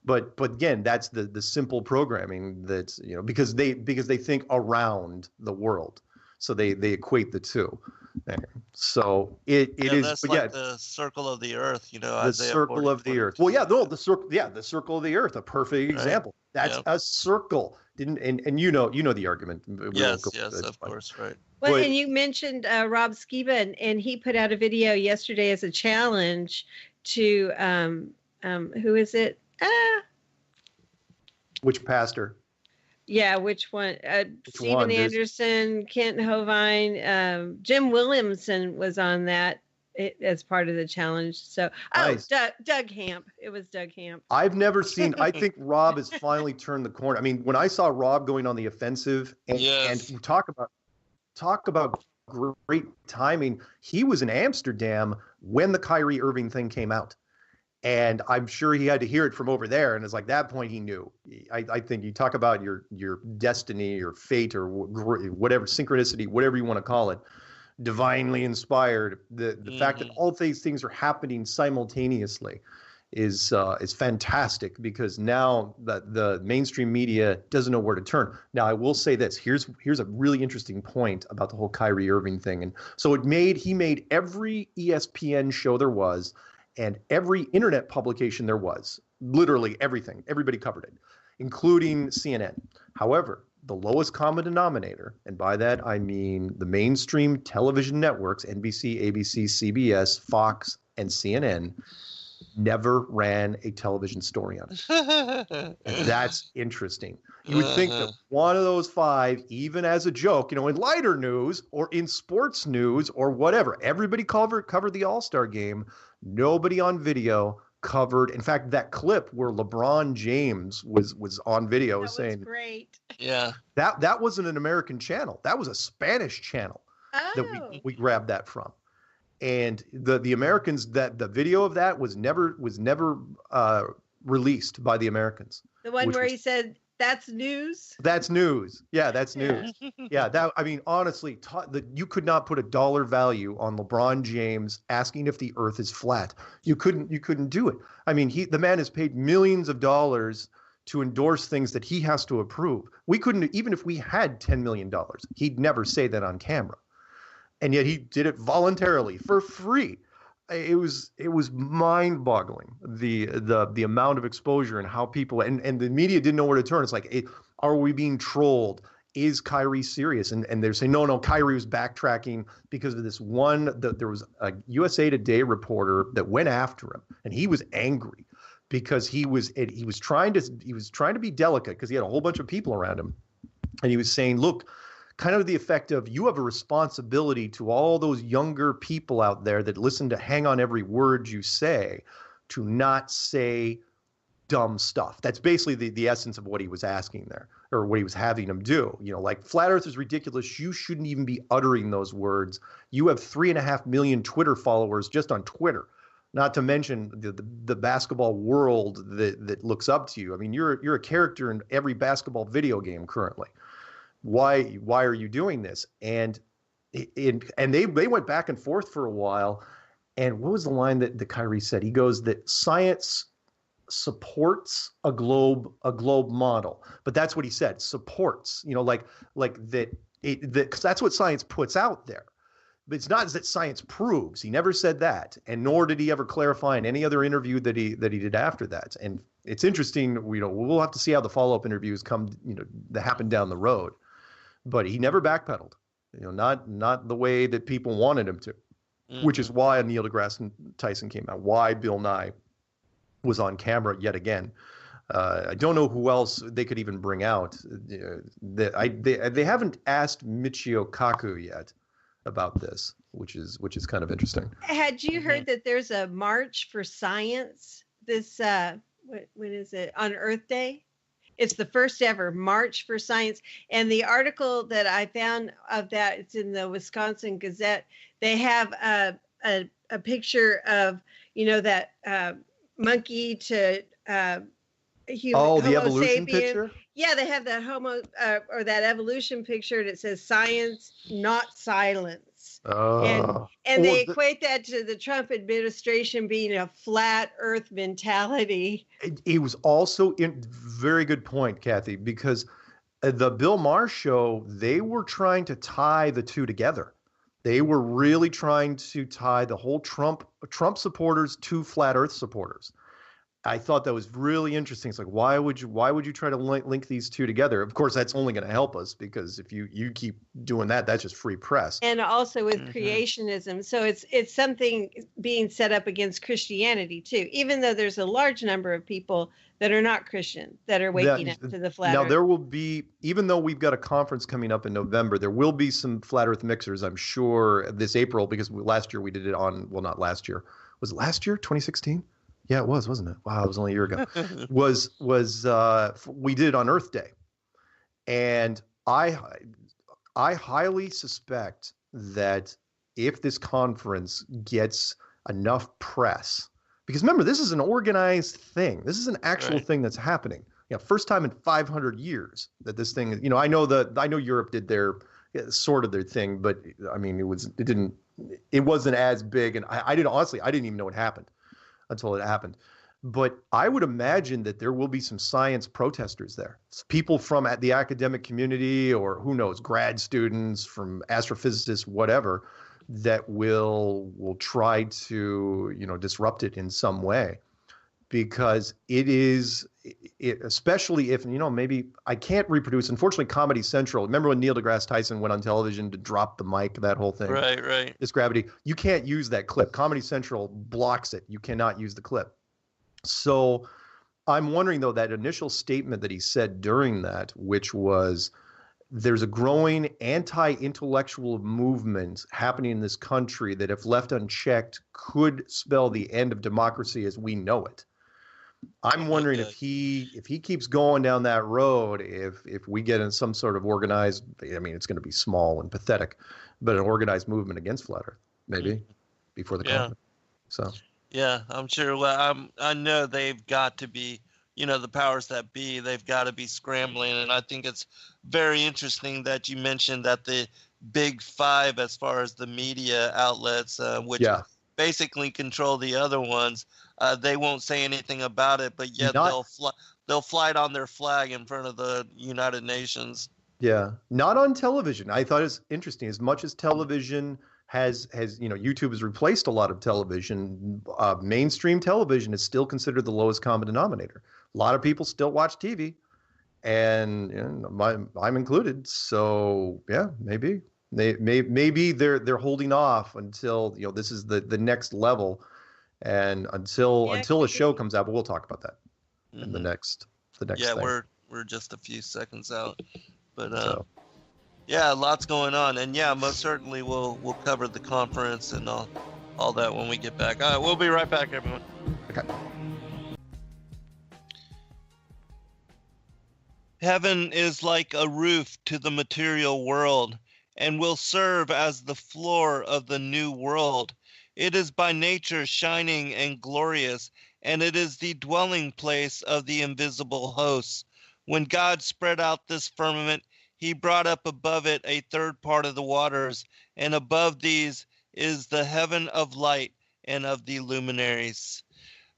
But again, that's the simple programming that's, because they think around the world. So they equate the two. So it is.
That's like the circle of the earth,
the circle of the earth. Well, the circle of the earth, a perfect example. That's a circle. And you know the argument.
Yes, of course, right.
Well, and you mentioned Rob Skiba, and he put out a video yesterday as a challenge to who is it?
Which pastor?
Yeah, which one? Stephen Anderson, Kent Hovind, Jim Williamson was on that as part of the challenge. So, nice. Doug Hamp. It was Doug Hamp.
I've never seen. I think Rob has finally turned the corner. I mean, when I saw Rob going on the offensive and talk about great timing. He was in Amsterdam when the Kyrie Irving thing came out. And I'm sure he had to hear it from over there. And it's like that point he knew. I think you talk about your destiny, your fate, or whatever, synchronicity, whatever you want to call it, divinely inspired. The fact that all these things are happening simultaneously is fantastic, because now the mainstream media doesn't know where to turn. Now, I will say this. Here's a really interesting point about the whole Kyrie Irving thing. And so he made every ESPN show there was, and every internet publication there was, literally everything. Everybody covered it, including CNN. However, the lowest common denominator, and by that I mean the mainstream television networks, NBC, ABC, CBS, Fox, and CNN, never ran a television story on it. And that's interesting. You would think that one of those five, even as a joke, in lighter news or in sports news or whatever, everybody covered the All-Star game. Nobody on video covered. In fact, that clip where LeBron James was on video saying,
"Great."
Yeah.
That wasn't an American channel. That was a Spanish channel that we grabbed that from. And the Americans, that the video of that was never released by the Americans.
The one where he said, "That's news."
That's news. Yeah, that's news. Yeah, honestly, you could not put a dollar value on LeBron James asking if the Earth is flat. You couldn't do it. The man has paid millions of dollars to endorse things that he has to approve. We couldn't, even if we had $10 million, he'd never say that on camera. And yet he did it voluntarily for free. It was mind-boggling, the amount of exposure and how people and the media didn't know where to turn. It's like, are we being trolled? Is Kyrie serious? And they're saying, no, Kyrie was backtracking because of this one. There was a USA Today reporter that went after him, and he was angry because he was trying to be delicate because he had a whole bunch of people around him, and he was saying, look, kind of the effect of, you have a responsibility to all those younger people out there that listen to hang on every word you say, to not say dumb stuff. That's basically the essence of what he was asking there, or what he was having them do. Like, flat Earth is ridiculous. You shouldn't even be uttering those words. You have 3.5 million Twitter followers just on Twitter, not to mention the basketball world that looks up to you. You're a character in every basketball video game currently. Why are you doing this? And they went back and forth for a while. And what was the line that Kyrie said? He goes that science supports a globe model, but that's what he said, supports. Like that, because that's what science puts out there. But it's not that science proves. He never said that, and nor did he ever clarify in any other interview that he did after that. And it's interesting. We'll have to see how the follow-up interviews come. That happen down the road. But he never backpedaled, not the way that people wanted him to, which is why Neil deGrasse Tyson came out, why Bill Nye was on camera yet again. I don't know who else they could even bring out. They haven't asked Michio Kaku yet about this, which is kind of interesting.
Had you heard that there's a March for Science this, when is it, on Earth Day? It's the first ever March for Science. And the article that I found of that, it's in the Wisconsin Gazette. They have a picture of, that monkey to human.
Oh, the
Homo
evolution
sapien.
picture?
Yeah, they have that or that evolution picture, and it says science, not silence.
Oh.
And they equate that to the Trump administration being a flat earth mentality.
It was also very good point, Cathy, because the Bill Maher show, they were trying to tie the two together. They were really trying to tie the whole Trump supporters to flat earth supporters. I thought that was really interesting. It's like, why would you try to link these two together? Of course, that's only going to help us, because if you keep doing that, that's just free press.
And also with creationism. So it's something being set up against Christianity too, even though there's a large number of people that are not Christian that are waking up to the flat
Now,
earth.
there will be, even though we've got a conference coming up in November, there will be some flat earth mixers, I'm sure, this April, because last year we did it on, well, not last year. Was it last year, 2016? Yeah, it was, wasn't it? Wow, it was only a year ago. We did it on Earth Day, and I highly suspect that if this conference gets enough press, because remember, this is an organized thing. This is an actual thing that's happening. First time in 500 years that this thing is, I know Europe did their sort of their thing, but I mean, it wasn't as big. And I didn't even know it happened until it happened. But I would imagine that there will be some science protesters there. It's people from the academic community, or who knows, grad students, from astrophysicists, whatever, that will try to, disrupt it in some way. Because especially if, maybe I can't reproduce, unfortunately, Comedy Central. Remember when Neil deGrasse Tyson went on television to drop the mic, that whole thing?
Right.
This gravity. You can't use that clip. Comedy Central blocks it. You cannot use the clip. So I'm wondering, though, that initial statement that he said during that, which was, there's a growing anti-intellectual movement happening in this country that, if left unchecked, could spell the end of democracy as we know it. I'm wondering if he keeps going down that road, if we get in some sort of organized, I mean, it's going to be small and pathetic, but an organized movement against flat Earth, maybe, before the conference. So.
Yeah, I'm sure. Well, I know they've got to be, the powers that be, they've got to be scrambling. And I think it's very interesting that you mentioned that the big five, as far as the media outlets, which basically control the other ones, they won't say anything about it, but yet they'll fly it on their flag in front of the United Nations. Yeah,
not on television. I thought it was interesting. As much as television has YouTube has replaced a lot of television, mainstream television is still considered the lowest common denominator. A lot of people still watch TV, and I'm included. So yeah, maybe they're holding off until this is the next level, and until a show comes out. But we'll talk about that in the next thing.
We're just a few seconds out, but yeah, lots going on, and most certainly we'll cover the conference and all that when we get back. We'll be right back, everyone.
Okay.
Heaven is like a roof to the material world, and will serve as the floor of the new world. It is by nature shining and glorious, and it is the dwelling place of the invisible hosts. When God spread out this firmament, he brought up above it a third part of the waters, and above these is the heaven of light and of the luminaries.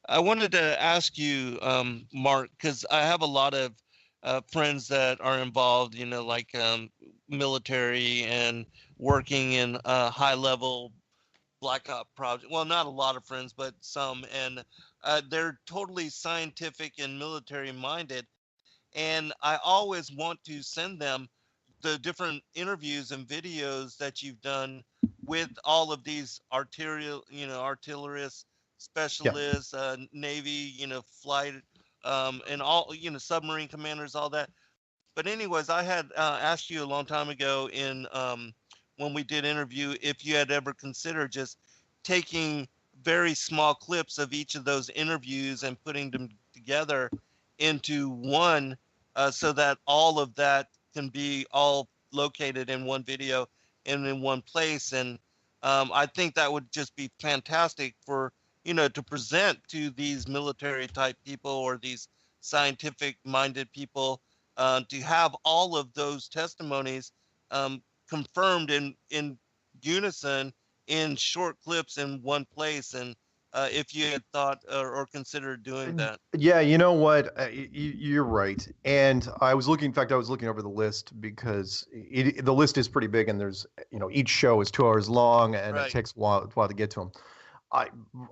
I wanted to ask you, Mark, because I have a lot of friends that are involved, like military and working in high-level Black Op project. Well, not a lot of friends, but some, and they're totally scientific and military-minded. And I always want to send them the different interviews and videos that you've done with all of these artillerists, specialists, Navy, flight, and all, submarine commanders, all that. But anyways, I had asked you a long time ago when we did interview, if you had ever considered just taking very small clips of each of those interviews and putting them together into one, so that all of that can be all located in one video and in one place. And I think that would just be fantastic for, to present to these military type people or these scientific minded people, to have all of those testimonies confirmed in unison in short clips in one place. And if you had thought or considered doing that.
Yeah, you know what? You're right. And I was looking over the list, because the list is pretty big, and there's, each show is 2 hours long, and it takes a while to get to them.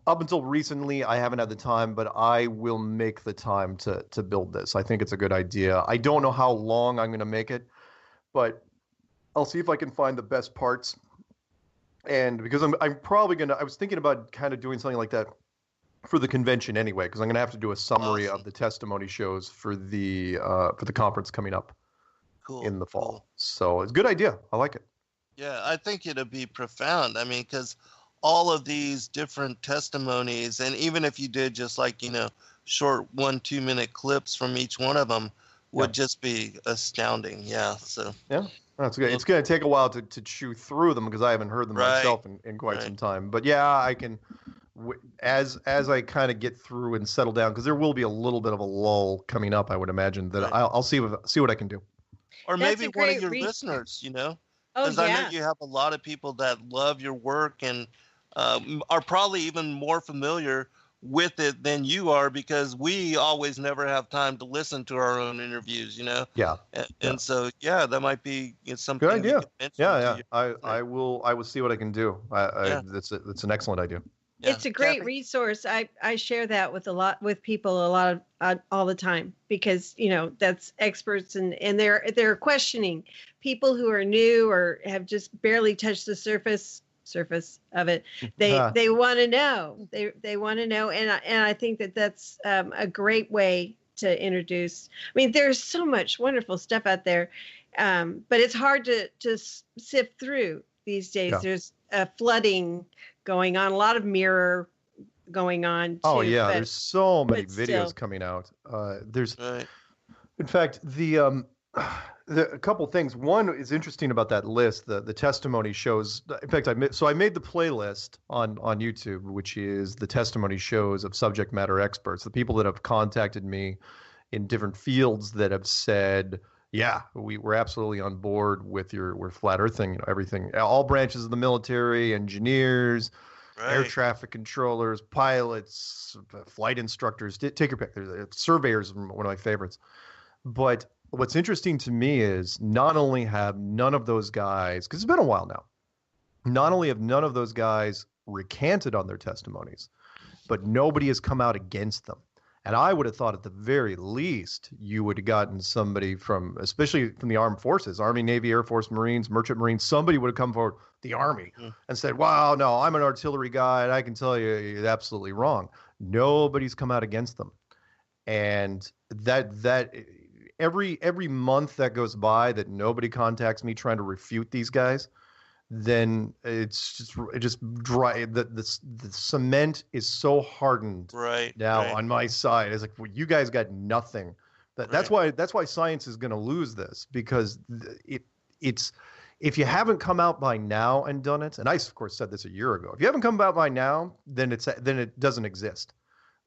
Up until recently, I haven't had the time, but I will make the time to build this. I think it's a good idea. I don't know how long I'm going to make it, but I'll see if I can find the best parts. And because I'm probably I was thinking about kind of doing something like that for the convention anyway, because I'm going to have to do a summary of the testimony shows for the conference coming up in the fall. Cool. So it's a good idea. I like it.
Yeah, I think it'll be profound. I mean, because all of these different testimonies, and even if you did just like, short 1-2 minute clips from each one of them, would just be astounding. Yeah. So.
Yeah. That's good. It's going to take a while to chew through them because I haven't heard them myself in quite some time. But yeah, I can, as I kind of get through and settle down, because there will be a little bit of a lull coming up, I would imagine, that I'll see what I can do.
Or
That's
maybe one of your listeners,
Oh,
because
yeah.
I know you have a lot of people that love your work and are probably even more familiar with it than you are, because we always never have time to listen to our own interviews,
Yeah.
And so that might be something.
Good idea.
Yeah.
I will see what I can do. That's an excellent idea.
Yeah.
It's a great
Cathy?
resource. I share that with people all the time, because that's experts and they're questioning people who are new or have just barely touched the surface of it. They want to know. They want to know, and I think that's a great way to introduce. I mean, there's so much wonderful stuff out there, but it's hard to sift through these days.
Yeah.
There's a flooding going on, a lot of mirror going on too.
Oh yeah, there's so many videos
still.
coming out. There's,
Right.
in fact, a couple things. One is interesting about that list. The testimony shows. In fact, I made the playlist on YouTube, which is the testimony shows of subject matter experts, the people that have contacted me in different fields that have said, yeah, we're absolutely on board with your flat Earth thing. Everything, all branches of the military, engineers, air traffic controllers, pilots, flight instructors. Take your pick. There's surveyors, one of my favorites. But what's interesting to me is not only have none of those guys, because it's been a while now, not only have none of those guys recanted on their testimonies, but nobody has come out against them. And I would have thought at the very least you would have gotten somebody especially from the armed forces, Army, Navy, Air Force, Marines, Merchant Marines, somebody would have come forward, the Army, and said, wow, no, I'm an artillery guy, and I can tell you you're absolutely wrong. Nobody's come out against them. And that every month that goes by that nobody contacts me trying to refute these guys, then it just dry. The cement is so hardened now on my side. It's like, well, you guys got nothing. That's why science is going to lose this, because it's if you haven't come out by now and done it, and I of course said this a year ago, if you haven't come out by now, then it doesn't exist.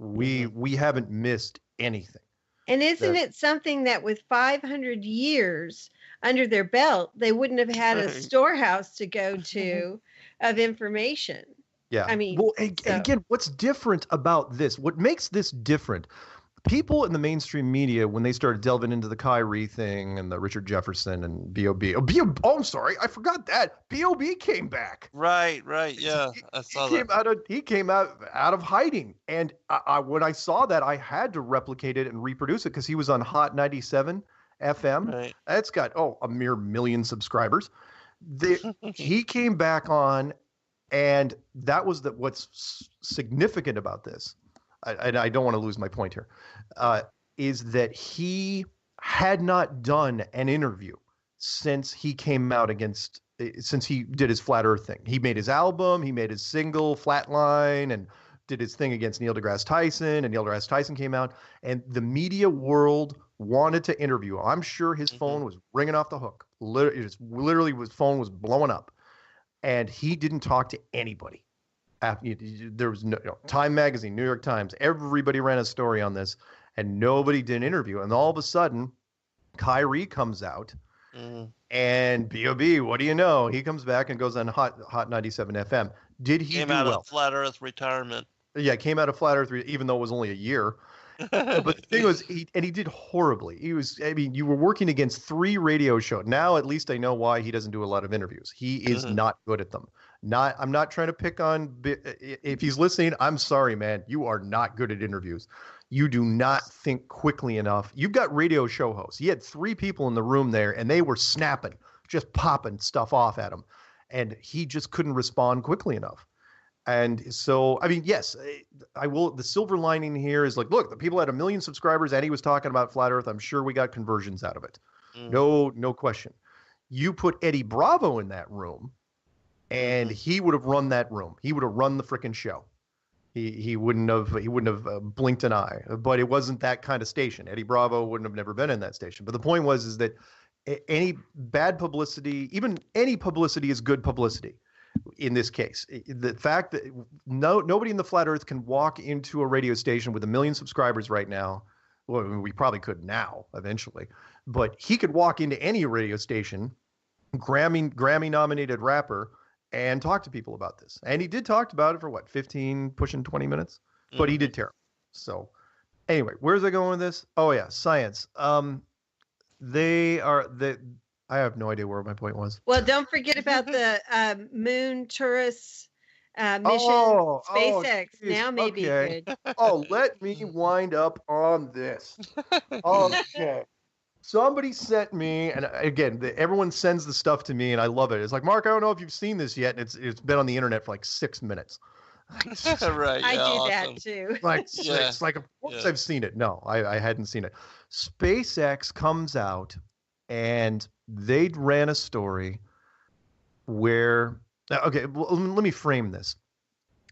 We haven't missed anything.
And isn't it something that with 500 years under their belt, they wouldn't have had a storehouse to go to of information?
Yeah.
I mean,
well, and again, what's different about this? What makes this different? People in the mainstream media, when they started delving into the Kyrie thing and the Richard Jefferson and B.O.B. Oh, I'm sorry, I forgot that B.O.B. came back.
Right. Yeah, I saw that.
He came out of hiding, and when I saw that, I had to replicate it and reproduce it because he was on Hot 97 FM.
Right.
It's got a mere 1 million subscribers. He came back on, and that was what's significant about this. I don't want to lose my point here, is that he had not done an interview since he came out since he did his Flat Earth thing. He made his album, he made his single, Flatline, and did his thing against Neil deGrasse Tyson, and Neil deGrasse Tyson came out, and the media world wanted to interview him. I'm sure his phone was ringing off the hook. Literally, his phone was blowing up, and he didn't talk to anybody. There was no Time Magazine, New York Times, everybody ran a story on this, and nobody did an interview. And all of a sudden, Kyrie comes out, and B.O.B., what do you know? He comes back and goes on Hot 97 FM. Did he
came
do
out
well?
of Flat Earth retirement?
Yeah, came out of Flat Earth, even though it was only a year. But the thing was, he did horribly. You were working against 3 radio shows. Now, at least I know why he doesn't do a lot of interviews. He is not good at them. I'm not trying to pick on, if he's listening, I'm sorry, man. You are not good at interviews. You do not think quickly enough. You've got radio show hosts. He had 3 people in the room there, and they were snapping, just popping stuff off at him. And he just couldn't respond quickly enough. And so, yes, I will. The silver lining here is, like, look, the people had 1 million subscribers, and he was talking about Flat Earth. I'm sure we got conversions out of it. No question. You put Eddie Bravo in that room, and he would have run that room. He would have run the frickin' show. He wouldn't have blinked an eye. But it wasn't that kind of station. Eddie Bravo wouldn't have never been in that station. But the point is that any bad publicity, even any publicity, is good publicity. In this case, the fact that nobody in the flat Earth can walk into a radio station with 1 million subscribers right now. Well, we probably could now, eventually, but he could walk into any radio station, Grammy-nominated rapper, and talk to people about this. And he did talk about it for 15, pushing 20 minutes, but he did terrible. So anyway, where's I going with this? Oh yeah, science. I have no idea where my point was.
Well, don't forget about the moon tourists mission. SpaceX now may be good.
Let me wind up on this. Okay. Somebody sent me, and again, everyone sends the stuff to me, and I love it. It's like, Mark, I don't know if you've seen this yet. And it's been on the internet for 6 minutes.
Right.
I
yeah,
do
awesome.
that too.
It's like, of course I've seen it. No, I hadn't seen it. SpaceX comes out, and they ran a story where, okay, let me frame this.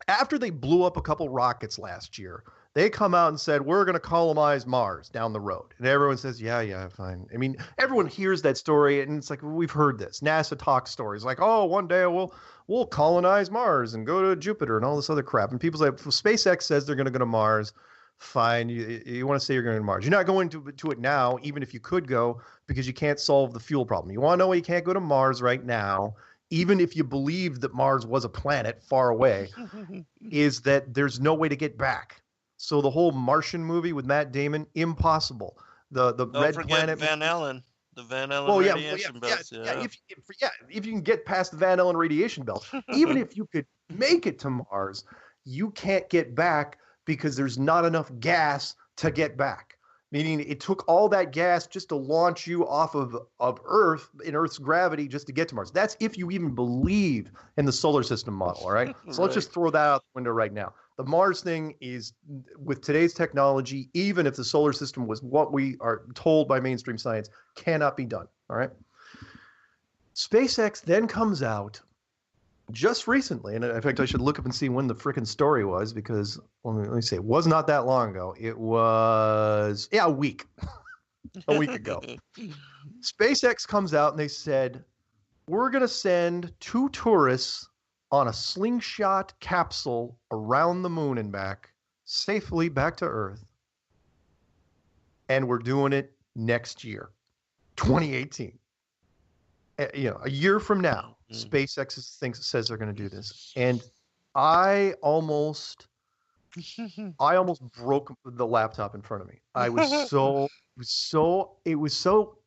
After they blew up a couple rockets last year, they come out and said, we're going to colonize Mars down the road. And everyone says, yeah, fine. I mean, everyone hears that story, and it's like, we've heard this. NASA talks stories like, one day we'll colonize Mars and go to Jupiter and all this other crap. And people say, SpaceX says they're going to go to Mars. Fine. You want to say you're going to Mars. You're not going to it now, even if you could go, because you can't solve the fuel problem. You want to know why you can't go to Mars right now, even if you believe that Mars was a planet far away, is that there's no way to get back. So the whole Martian movie with Matt Damon, impossible. The Red Planet.
Van Allen. The Van Allen radiation belt.
Yeah. If you can get past the Van Allen radiation belt, even if you could make it to Mars, you can't get back because there's not enough gas to get back. Meaning it took all that gas just to launch you off of Earth, in Earth's gravity, just to get to Mars. That's if you even believe in the solar system model, all right? So let's just throw that out the window right now. The Mars thing is, with today's technology, even if the solar system was what we are told by mainstream science, cannot be done, all right? SpaceX then comes out just recently, and in fact, I should look up and see when the frickin' story was, because let me say, it was not that long ago. It was, a week. A week ago. SpaceX comes out and they said, we're going to send 2 tourists on a slingshot capsule around the moon and back, safely back to Earth. And we're doing it next year, 2018. A year from now, SpaceX says they're going to do this. And I almost broke the laptop in front of me. It was so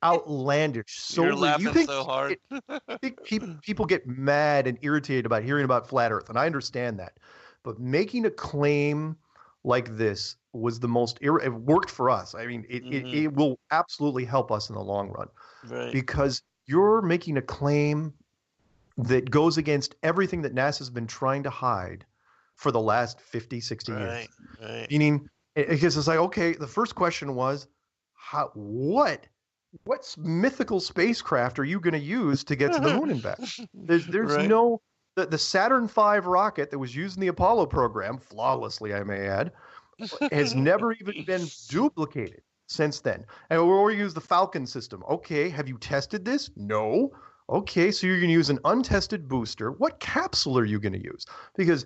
outlandish.
You're laughing so hard.
I think people get mad and irritated about hearing about flat Earth, and I understand that. But making a claim like this was the most, it worked for us. I mean, it will absolutely help us in the long run.
Right.
Because you're making a claim that goes against everything that NASA's been trying to hide for the last 50, 60 years.
Right.
Meaning, because it's like, okay, the first question was, what mythical spacecraft are you going to use to get to the moon and back? There's no, the Saturn V rocket that was used in the Apollo program, flawlessly, I may add, has never even been duplicated since then. And or use the Falcon system. Okay, have you tested this? No. Okay, so you're going to use an untested booster. What capsule are you going to use? Because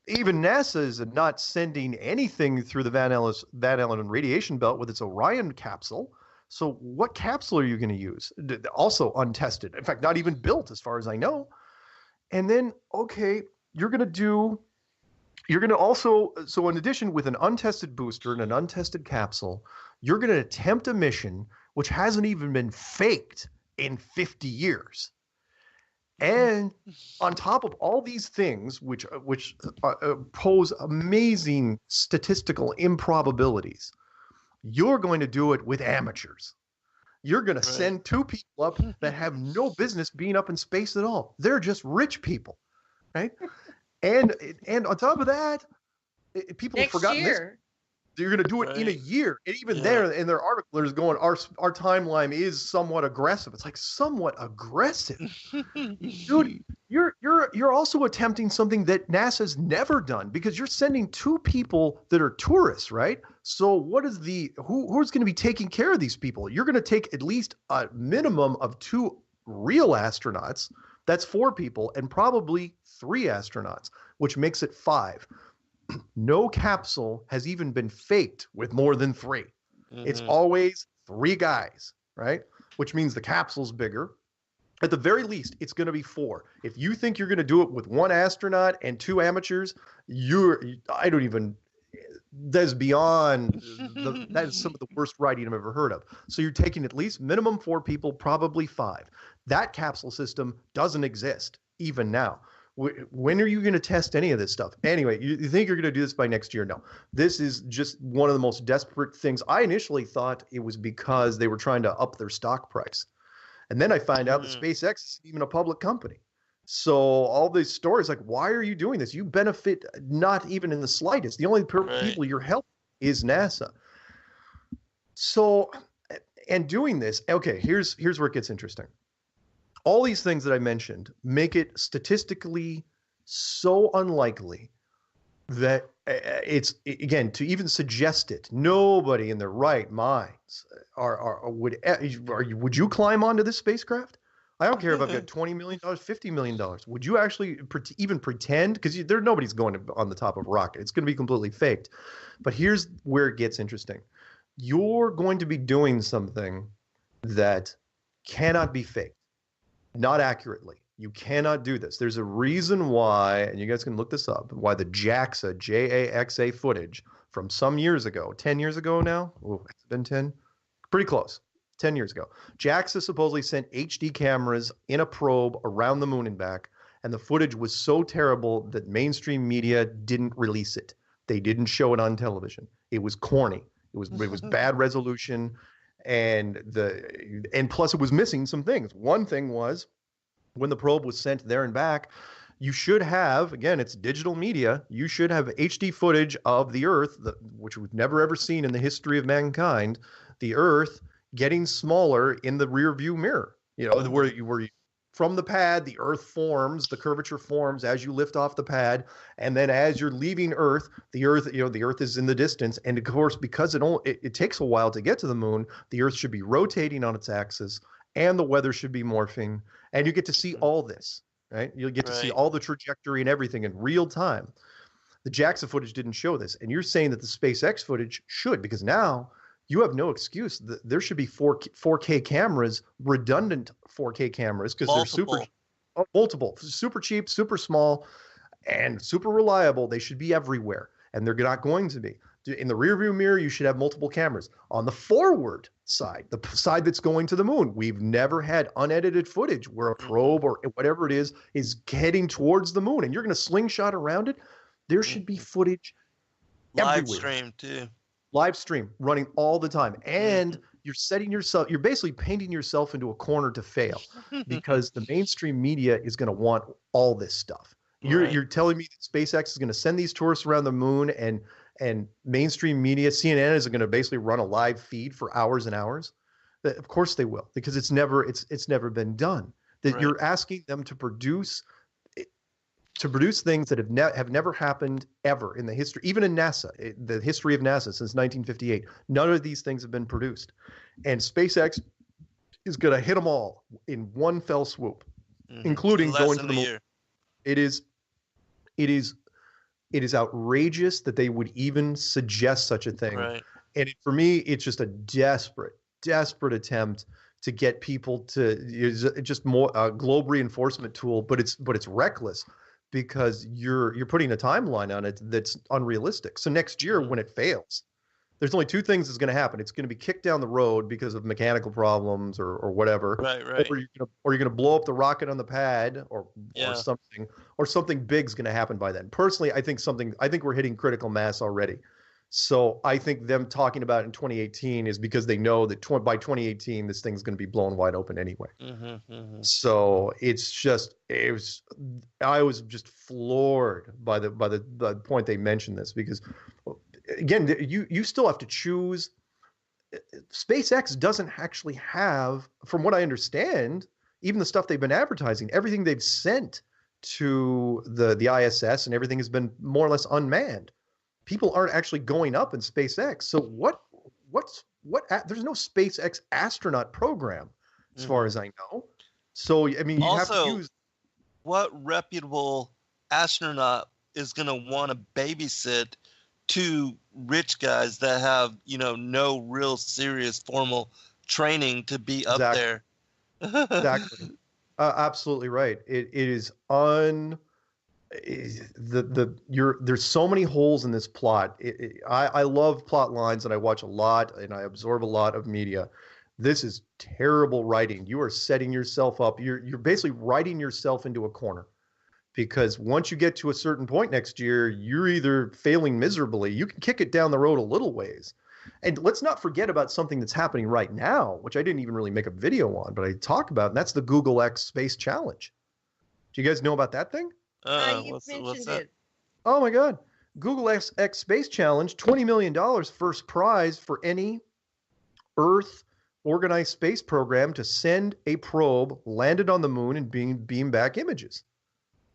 even NASA is not sending anything through the Van Allen radiation belt with its Orion capsule. So what capsule are you going to use? Also untested. In fact, not even built as far as I know. And then, okay, you're going to also, so in addition with an untested booster and an untested capsule, you're going to attempt a mission which hasn't even been faked in 50 years. And on top of all these things, which pose amazing statistical improbabilities, you're going to do it with amateurs. You're going to send 2 people up that have no business being up in space at all. They're just rich people, right? And on top of that, people have forgotten this. You're going to do it in a year. And even there, in their article, there's going, our timeline is somewhat aggressive. It's like, somewhat aggressive? Dude, you're also attempting something that NASA's never done, because you're sending 2 people that are tourists, right? So what is who's going to be taking care of these people? You're going to take at least a minimum of 2 real astronauts. That's 4 people, and probably 3 astronauts, which makes it 5. No capsule has even been faked with more than 3. It's always 3 guys, right? Which means the capsule's bigger. At the very least, it's going to be 4. If you think you're going to do it with 1 astronaut and 2 amateurs, that's beyond, that is some of the worst writing I've ever heard of. So you're taking at least minimum 4 people, probably 5. That capsule system doesn't exist even now. When are you going to test any of this stuff? Anyway, you think you're going to do this by next year? No. This is just one of the most desperate things. I initially thought it was because they were trying to up their stock price. And then I find out that SpaceX is even a public company. So all these stories, like, why are you doing this? You benefit not even in the slightest. The only people you're helping is NASA. So, and doing this, okay, here's where it gets interesting. All these things that I mentioned make it statistically so unlikely that again, to even suggest it, nobody in their right minds would you climb onto this spacecraft? I don't care if I've got $20 million, $50 million. Would you actually even pretend? Because nobody's going on the top of a rocket. It's going to be completely faked. But here's where it gets interesting. You're going to be doing something that cannot be faked. Not accurately. You cannot do this. There's a reason why, and you guys can look this up, why the JAXA, JAXA footage from some years ago, 10 years ago now? Oh, has it been 10? Pretty close. 10 years ago. JAXA supposedly sent HD cameras in a probe around the moon and back, and the footage was so terrible that mainstream media didn't release it. They didn't show it on television. It was corny. It was bad resolution. And plus it was missing some things. One thing was when the probe was sent there and back, you should have, again, it's digital media, you should have HD footage of the Earth, which we've never ever seen in the history of mankind, the Earth getting smaller in the rear view mirror. Where you from the pad, the Earth forms, the curvature forms as you lift off the pad, and then as you're leaving Earth, the Earth is in the distance, and of course, because it takes a while to get to the moon, the Earth should be rotating on its axis, and the weather should be morphing, and you get to see all this, right? You'll get to see all the trajectory and everything in real time. The JAXA footage didn't show this, and you're saying that the SpaceX footage should, because now you have no excuse. There should be 4K cameras, redundant 4K cameras, because they're multiple, super cheap, super small, and super reliable. They should be everywhere, and they're not going to be. In the rearview mirror, you should have multiple cameras. On the forward side, the side that's going to the moon, we've never had unedited footage where a probe or whatever it is heading towards the moon, and you're going to slingshot around it. There should be footage everywhere.
Live stream too.
Live stream running all the time. And you're basically painting yourself into a corner to fail because the mainstream media is going to want all this stuff. You're telling me that SpaceX is going to send these tourists around the moon and mainstream media, CNN, is going to basically run a live feed for hours and hours? Of course they will, because it's never been done. That you're asking them to produce things that have never happened ever in the history, even in NASA, the history of NASA since 1958. None of these things have been produced. And SpaceX is going to hit them all in one fell swoop, including going to the moon. It is outrageous that they would even suggest such a thing. Right. And for me, it's just a desperate attempt to get people to just more globe reinforcement tool, but it's reckless. Because you're putting a timeline on it that's unrealistic. So next year when it fails, there's only 2 things that's going to happen. It's going to be kicked down the road because of mechanical problems or whatever. Right. Or you're going to blow up the rocket on the pad or something big's going to happen by then. Personally, I think we're hitting critical mass already. So I think them talking about it in 2018 is because they know that by 2018 this thing's going to be blown wide open anyway. So I was just floored by the point they mentioned this, because again, you still have to choose. SpaceX doesn't actually have, from what I understand, even the stuff they've been advertising, everything they've sent to the ISS and everything has been more or less unmanned. people aren't actually going up in SpaceX. So there's no SpaceX astronaut program as far as I know. So, I mean, you have to use.
What reputable astronaut is going to want to babysit two rich guys that have, no real serious formal training to be up there?
Exactly. Absolutely right. It is there's so many holes in this plot. I love plot lines and I watch a lot and I absorb a lot of media. This is terrible writing. You are setting yourself up. You're basically writing yourself into a corner, because once you get to a certain point next year, you're either failing miserably. You can kick it down the road a little ways. And let's not forget about something that's happening right now, which I didn't even really make a video on, but I talk about, and that's the Google X Space Challenge. Do you guys know about that thing?
What's that?
Oh my God. Google X Space Challenge, $20 million first prize for any Earth organized space program to send a probe, landed on the moon, and beam back images.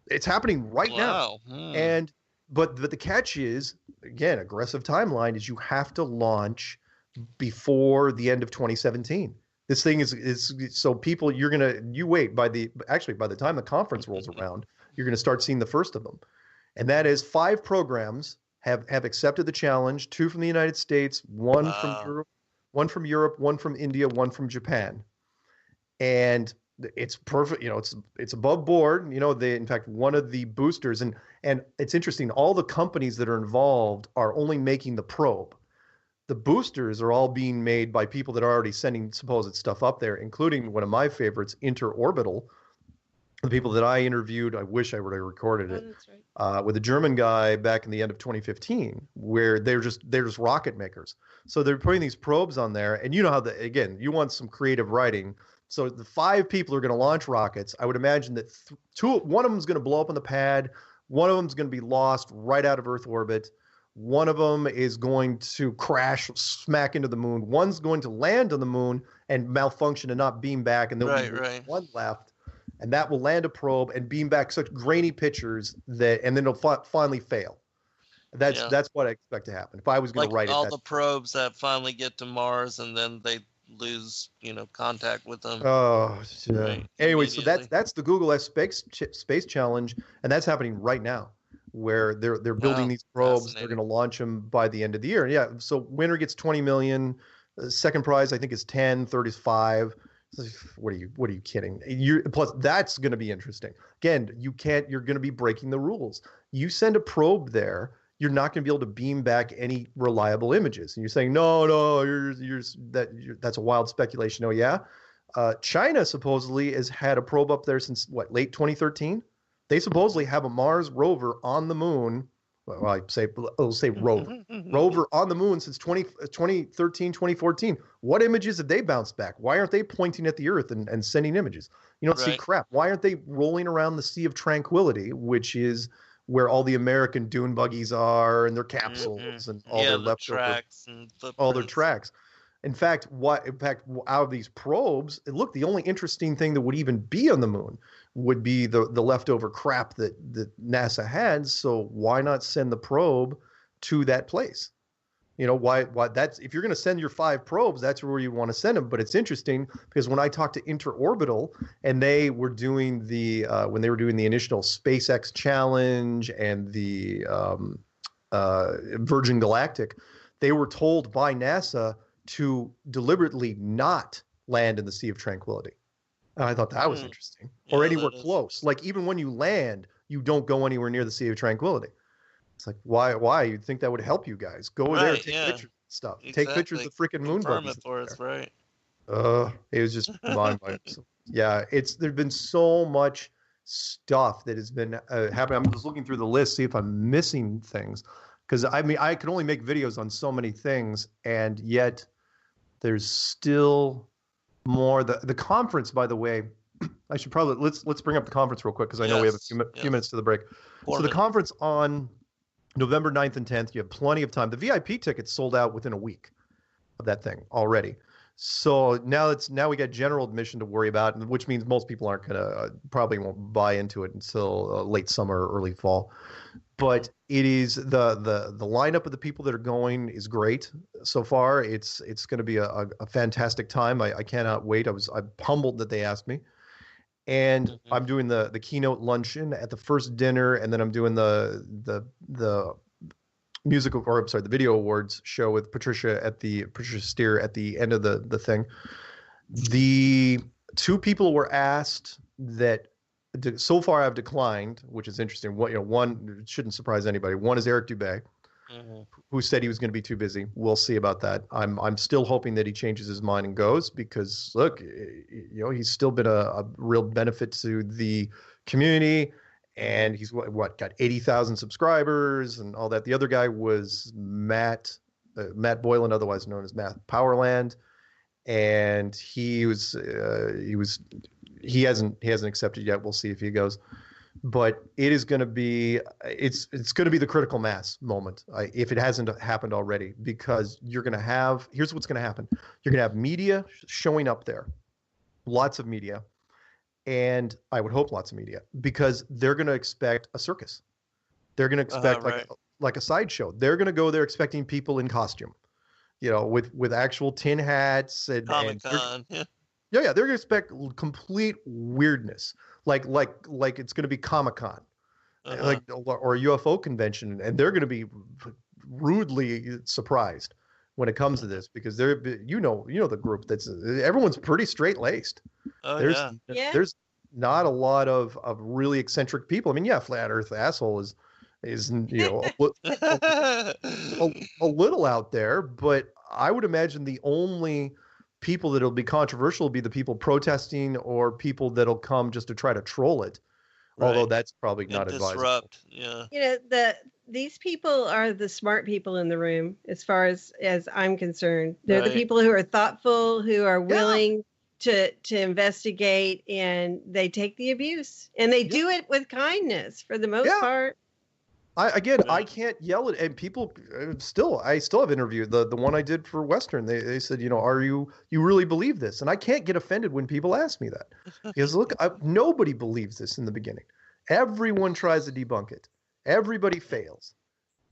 It's happening right now. But the catch is, again, aggressive timeline is you have to launch before the end of 2017. This thing is so people, you wait by the time the conference rolls around, you're going to start seeing the first of them. And that is 5 programs have accepted the challenge, 2 from the United States, one from Europe, one from India, one from Japan. And it's perfect. It's above board. In fact, one of the boosters, and it's interesting, all the companies that are involved are only making the probe. The boosters are all being made by people that are already sending supposed stuff up there, including one of my favorites, Interorbital. The people that I interviewed, I wish I would have recorded it,
that's right.
with a German guy back in the end of 2015, where they're just rocket makers. So they're putting these probes on there, and you know how again, you want some creative writing. So the 5 people are going to launch rockets. I would imagine that one of them is going to blow up on the pad. One of them is going to be lost right out of Earth orbit. One of them is going to crash smack into the moon. One's going to land on the moon and malfunction and not beam back. And there'll be one left. And that will land a probe and beam back such grainy pictures and then it'll finally fail. That's what I expect to happen. If I was going to write it.
All the probes that finally get to Mars and then they lose, contact with them.
Oh, yeah. Right. Anyway, so that's the Google X Space Challenge, and that's happening right now, where they're building these probes. They're going to launch them by the end of the year. Yeah. So winner gets 20 million. Second prize I think is 10. Third is 5. What are you kidding? Plus that's going to be interesting. Again, you're going to be breaking the rules. You send a probe there, you're not going to be able to beam back any reliable images. And you're saying, no, that's a wild speculation. Oh yeah. China supposedly has had a probe up there since late 2013. They supposedly have a Mars rover on the moon. Well, I'll say rover. Rover on the moon since 2013, 2014. What images have they bounced back? Why aren't they pointing at the Earth and sending images? You don't see crap. Why aren't they rolling around the Sea of Tranquility, which is where all the American dune buggies are and their capsules and all their leftover
tracks and
all their tracks. In fact, out of these probes, look, the only interesting thing that would even be on the moon would be the leftover crap that NASA had. So why not send the probe to that place? Why that's, if you're going to send your 5 probes, that's where you want to send them. But it's interesting because when I talked to Interorbital and they were doing when they were doing the initial SpaceX challenge and the Virgin Galactic, they were told by NASA to deliberately not land in the Sea of Tranquility. And I thought that was interesting. Or anywhere close. Like even when you land, you don't go anywhere near the Sea of Tranquility. It's like, why? You'd think that would help you guys. Go there and take pictures and stuff. Exactly. Take pictures of freaking moon buggies.
For us, right.
It was just mind-blowing. Yeah, there's been so much stuff that has been happening. I'm just looking through the list, see if I'm missing things. Because I can only make videos on so many things, and yet there's still more. The conference, by the way, I should probably let's bring up the conference real quick because I know we have a few minutes to the break. So the conference on November 9th and 10th, you have plenty of time. The VIP tickets sold out within a week of that thing already. So now we got general admission to worry about, which means most people aren't probably won't buy into it until late summer or early fall. but it is the lineup of the people that are going is great so far. It's going to be a fantastic time. I cannot wait. I'm humbled that they asked me. And I'm doing the keynote luncheon at the first dinner, and then I'm doing the musical, or I'm sorry, the video awards show with Patricia Steer at the end of the thing. The two people were asked that so far I've declined, which is interesting. One shouldn't surprise anybody. One is Eric Dubay, who said he was going to be too busy. We'll see about that. I'm still hoping that he changes his mind and goes, because look, he's still been a real benefit to the community, and he's got 80,000 subscribers and all that. The other guy was Matt Boylan, otherwise known as Matt Powerland, and he hasn't accepted yet. We'll see if he goes. But it is going to be it's going to be the critical mass moment, if it hasn't happened already, because you're going to have, here's what's going to happen. You're going to have media showing up there, lots of media, and I would hope lots of media, because they're going to expect a circus. They're going to expect like a sideshow. They're going to go there expecting people in costume, with actual tin hats and
Comic-Con.
Yeah, they're gonna expect complete weirdness, like it's gonna be Comic-Con, or a UFO convention, and they're gonna be rudely surprised when it comes to this, because they're the group that's everyone's pretty straight-laced. There's not a lot of really eccentric people. I mean, Flat Earth asshole is a little out there, but I would imagine the only people that'll be controversial will be the people protesting, or people that'll come just to try to troll it. Right. Although that's probably not advisable.
Disrupt, yeah.
These people are the smart people in the room, as far as I'm concerned. They're the people who are thoughtful, who are willing to investigate, and they take the abuse, and they do it with kindness for the most part.
I can't yell at, and people I still have interviewed the one I did for Western. They said, are you really believe this? And I can't get offended when people ask me that, because look, nobody believes this in the beginning. Everyone tries to debunk it. Everybody fails,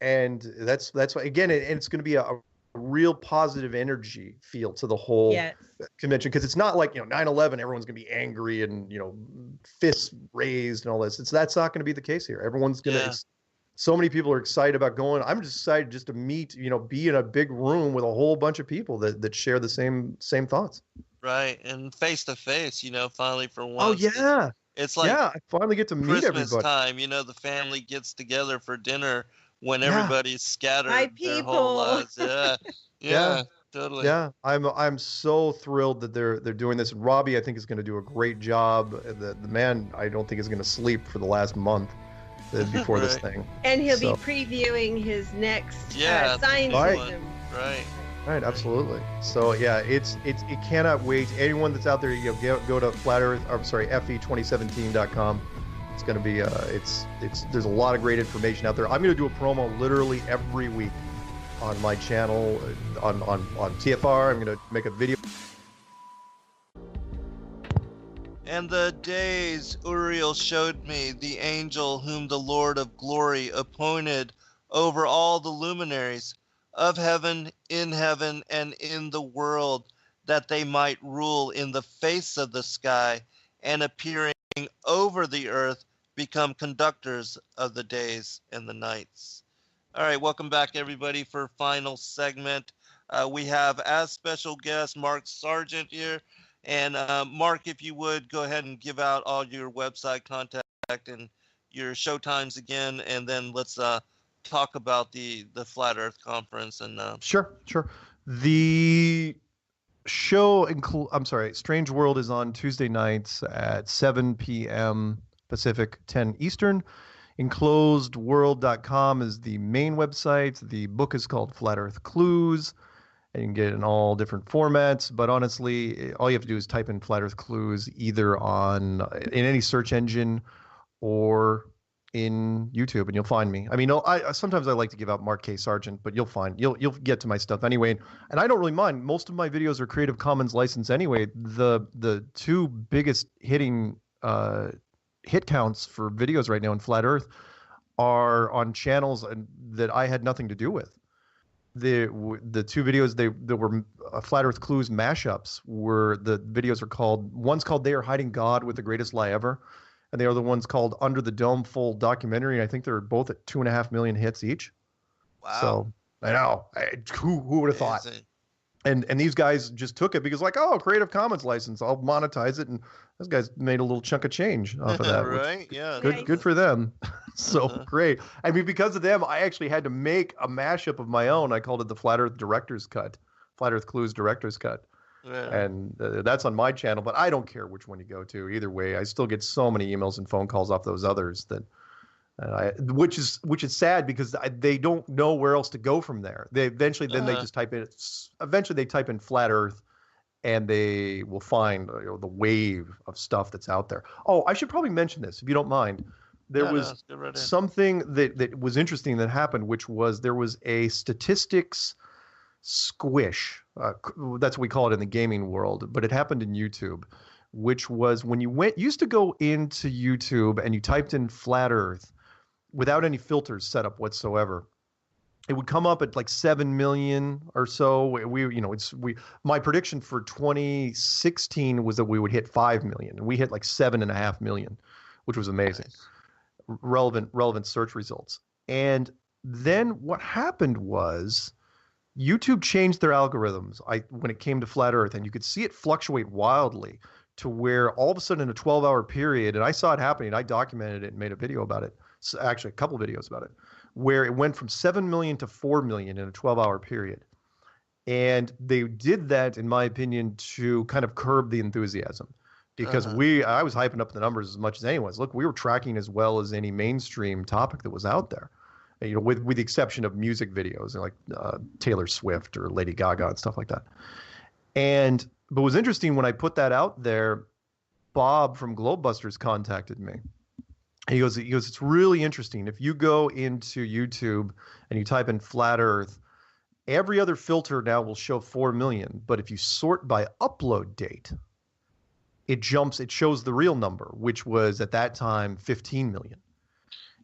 and that's why, again, and it's going to be a real positive energy feel to the whole convention, because it's not like 9/11. Everyone's going to be angry and fists raised and all this. That's not going to be the case here. Everyone's going to. So many people are excited about going. I'm just excited just to meet, be in a big room with a whole bunch of people that share the same thoughts.
Right, and face to face, finally for once.
Oh yeah,
it's like
I finally get to meet
Christmas
everybody.
time. The family gets together for dinner when everybody's scattered their
people.
whole lives. Yeah, totally.
Yeah, I'm so thrilled that they're doing this. And Robbie, I think, is going to do a great job. The man, I don't think, is going to sleep for the last month before this thing.
And he'll be previewing his next science system.
Right, absolutely. So it cannot wait. Anyone that's out there, go to fe2017.com. It's going to be there's a lot of great information out there. I'm going to do a promo literally every week on my channel on TFR. I'm going to make a video.
And the days Uriel showed me the angel whom the Lord of glory appointed over all the luminaries of heaven, and in the world, that they might rule in the face of the sky, and appearing over the earth, become conductors of the days and the nights. All right, welcome back, everybody, for final segment. We have as special guest Mark Sargent here. And Mark, if you would, go ahead and give out all your website contact and your show times again, and then let's talk about the Flat Earth Conference. And
Sure. The show, Strange World, is on Tuesday nights at 7 p.m. Pacific, 10 Eastern. Enclosedworld.com is the main website. The book is called Flat Earth Clues. And you can get it in all different formats, but honestly, all you have to do is type in Flat Earth Clues either in any search engine or in YouTube, and you'll find me. I mean, sometimes I like to give out Mark K. Sargent, but you'll get to my stuff anyway. And I don't really mind. Most of my videos are Creative Commons license anyway. The two biggest hit counts for videos right now in Flat Earth are on channels that I had nothing to do with. The two videos that were Flat Earth Clues mashups were the videos are called, one's called They Are Hiding God with the Greatest Lie Ever, and the other one's called Under the Dome Full Documentary. I think they're both at 2.5 million hits each.
Wow.
So I know, who would have thought? And these guys just took it because like, oh, Creative Commons license, I'll monetize it, and those guys made a little chunk of change off of that.
Right? Yeah.
Good for them. So great. I mean, because of them, I actually had to make a mashup of my own. I called it the Flat Earth Director's Cut, Flat Earth Clues Director's Cut. Yeah. And that's on my channel, but I don't care which one you go to. Either way, I still get so many emails and phone calls off those others that, which is sad because they don't know where else to go from there. They eventually they just type in. Eventually, they type in Flat Earth, and they will find the wave of stuff that's out there. Oh, I should probably mention this if you don't mind. There was something that was interesting that happened, which was there was a statistics squish. That's what we call it in the gaming world, but it happened in YouTube, which was when you used to go into YouTube and you typed in Flat Earth without any filters set up whatsoever, it would come up at like 7 million or so. My prediction for 2016 was that we would hit 5 million, and we hit like 7.5 million, which was amazing. Nice. Relevant search results. And then what happened was YouTube changed their algorithms when it came to Flat Earth, and you could see it fluctuate wildly to where all of a sudden in a 12-hour period, and I saw it happening, I documented it and made a video about it, actually a couple videos about it, where it went from 7 million to 4 million in a 12-hour period. And they did that, in my opinion, to kind of curb the enthusiasm. Because I was hyping up the numbers as much as anyone. Look, we were tracking as well as any mainstream topic that was out there. With the exception of music videos, like Taylor Swift or Lady Gaga and stuff like that. But it was interesting when I put that out there, Bob from Globebusters contacted me. He goes, it's really interesting. If you go into YouTube and you type in Flat Earth, every other filter now will show 4 million. But if you sort by upload date, it shows the real number, which was at that time 15 million.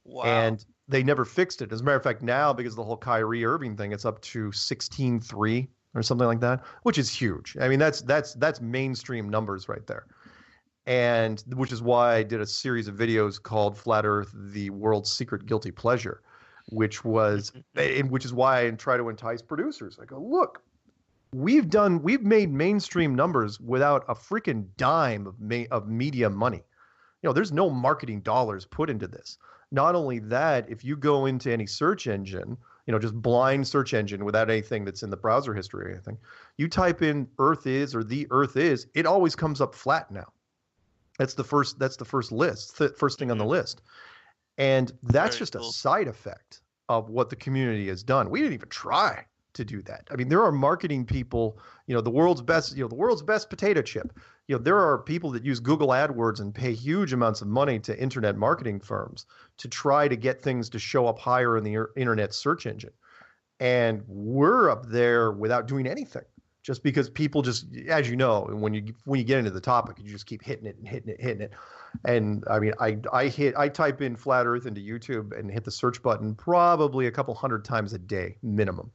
Wow. And they never fixed it. As a matter of fact, now, because of the whole Kyrie Irving thing, it's up to 16.3 or something like that, which is huge. I mean, that's mainstream numbers right there. And which is why I did a series of videos called Flat Earth, the World's Secret Guilty Pleasure, which is why I try to entice producers. I go, look, we've made mainstream numbers without a freaking dime of media money. There's no marketing dollars put into this. Not only that, if you go into any search engine, just blind search engine without anything that's in the browser history or anything, you type in Earth is or the Earth is, it always comes up flat now. That's the first list, first thing on the list. And that's just a side effect of what the community has done. We didn't even try to do that. I mean, there are marketing people, the world's best potato chip. There are people that use Google AdWords and pay huge amounts of money to internet marketing firms to try to get things to show up higher in the internet search engine. And we're up there without doing anything, just because people just, as you know, when you get into the topic, you just keep hitting it. And I mean, I type in Flat Earth into YouTube and hit the search button probably a couple hundred times a day minimum.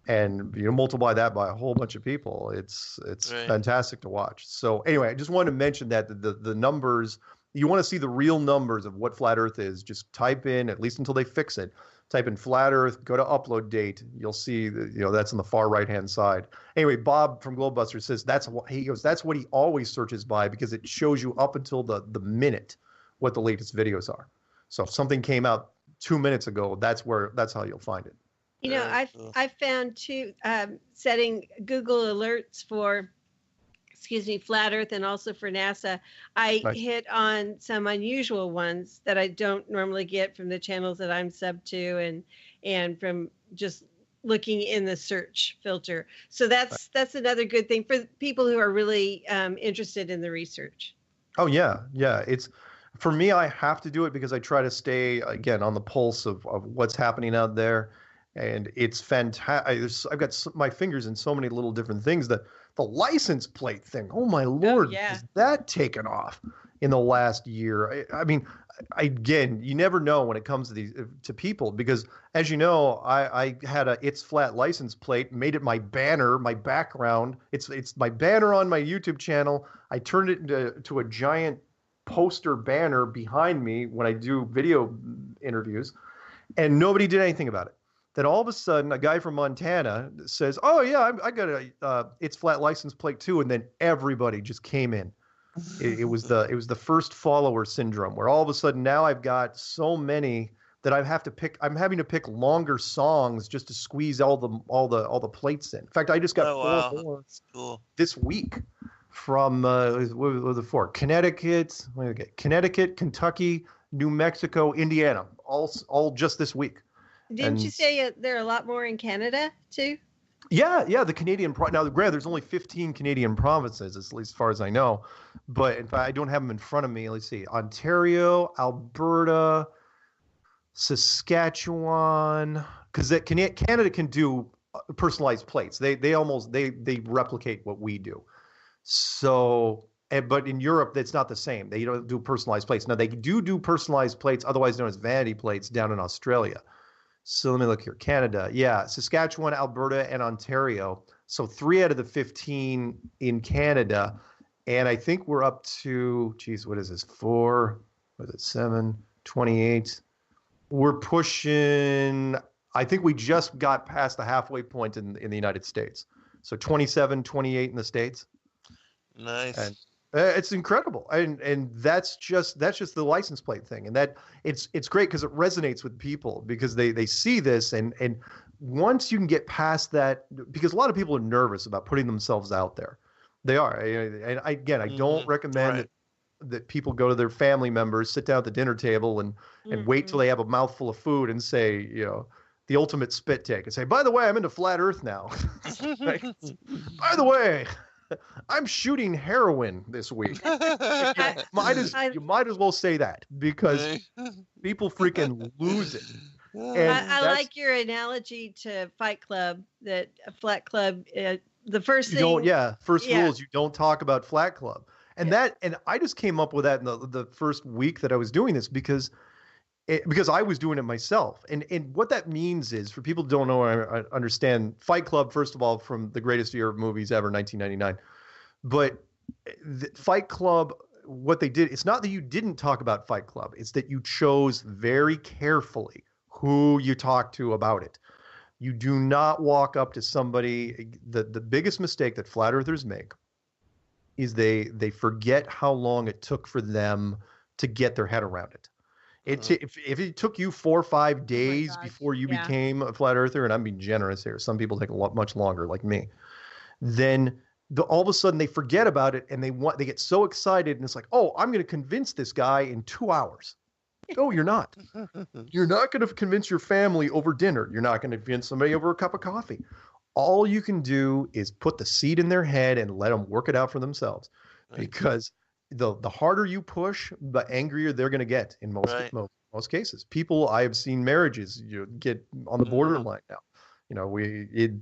And multiply that by a whole bunch of people. It's right. Fantastic to watch. So anyway, I just wanted to mention that the numbers, you want to see the real numbers of what Flat Earth is, just type in, at least until they fix it, type in Flat Earth, go to upload date. You'll see that's on the far right hand side. Anyway, Bob from Globebusters says that's what he always searches by, because it shows you up until the minute what the latest videos are. So if something came out 2 minutes ago, that's how you'll find it.
I found too, setting Google alerts for, Flat Earth and also for NASA. I hit on some unusual ones that I don't normally get from the channels that I'm sub to, and from just looking in the search filter. So that's another good thing for people who are really interested in the research. Oh
yeah. It's, for me, I have to do it because I try to stay, again, on the pulse of what's happening out there. And it's fantastic. I've got my fingers in so many little different things. The license plate thing. Oh my Lord, has that taken off in the last year? I mean, again, you never know when it comes to these to people, because as you know, I had a It's Flat license plate, made it my banner, my background. It's my banner on my YouTube channel. I turned it into a giant poster banner behind me when I do video interviews, and nobody did anything about it. Then all of a sudden, a guy from Montana says, "Oh yeah, I got a It's Flat license plate too," and then everybody just came in. It was the first follower syndrome, where all of a sudden now I've got so many that I'm having to pick longer songs just to squeeze all the plates in. In fact, I just got four more this week from what was it for? Connecticut, Kentucky, New Mexico, Indiana, all just this week.
Didn't you say there are a lot more in Canada too?
Yeah, the Canadian now. Granted, there's only 15 Canadian provinces, at least as far as I know. But in fact, I don't have them in front of me. Let's see: Ontario, Alberta, Saskatchewan. Because Canada can do personalized plates. They replicate what we do. So, but in Europe, that's not the same. They don't do personalized plates. Now they do personalized plates, otherwise known as vanity plates, down in Australia. So let me look here. Canada, yeah, Saskatchewan, Alberta, and Ontario. So 3 out of the 15 in Canada. And I think we're up to, what is this? 4, what is it, 7, 28. We're pushing, I think we just got past the halfway point in the United States. So 27, 28 in the States.
Nice.
And it's incredible, and that's just the license plate thing, and that it's great because it resonates with people, because they see this, and once you can get past that, because a lot of people are nervous about putting themselves out there. They are, and I don't recommend that people go to their family members, sit down at the dinner table, and wait till they have a mouthful of food and say, the ultimate spit take, and say, by the way, I'm into flat Earth now. By the way, I'm shooting heroin this week. You might as well say that, because people freaking lose it. And
I like your analogy to Fight Club, that a flat club, the first thing. Rule is you don't talk about Flat Club. And and I just came up with that in the first week that I was doing this, because I was doing it myself. And what that means is, for people who don't know or understand, Fight Club, first of all, from the greatest year of movies ever, 1999. But Fight Club, what they did, it's not that you didn't talk about Fight Club. It's that you chose very carefully who you talk to about it. You do not walk up to somebody. The biggest mistake that flat earthers make is they forget how long it took for them to get their head around it. If it took you 4 or 5 days before you became a flat earther, and I'm being generous here, some people take much longer, like me, then all of a sudden they forget about it, and they get so excited, and it's like, oh, I'm going to convince this guy in 2 hours. No, you're not. You're not going to convince your family over dinner. You're not going to convince somebody over a cup of coffee. All you can do is put the seed in their head and let them work it out for themselves, because the harder you push, the angrier they're going to get in most cases. People, I have seen marriages get on the borderline now.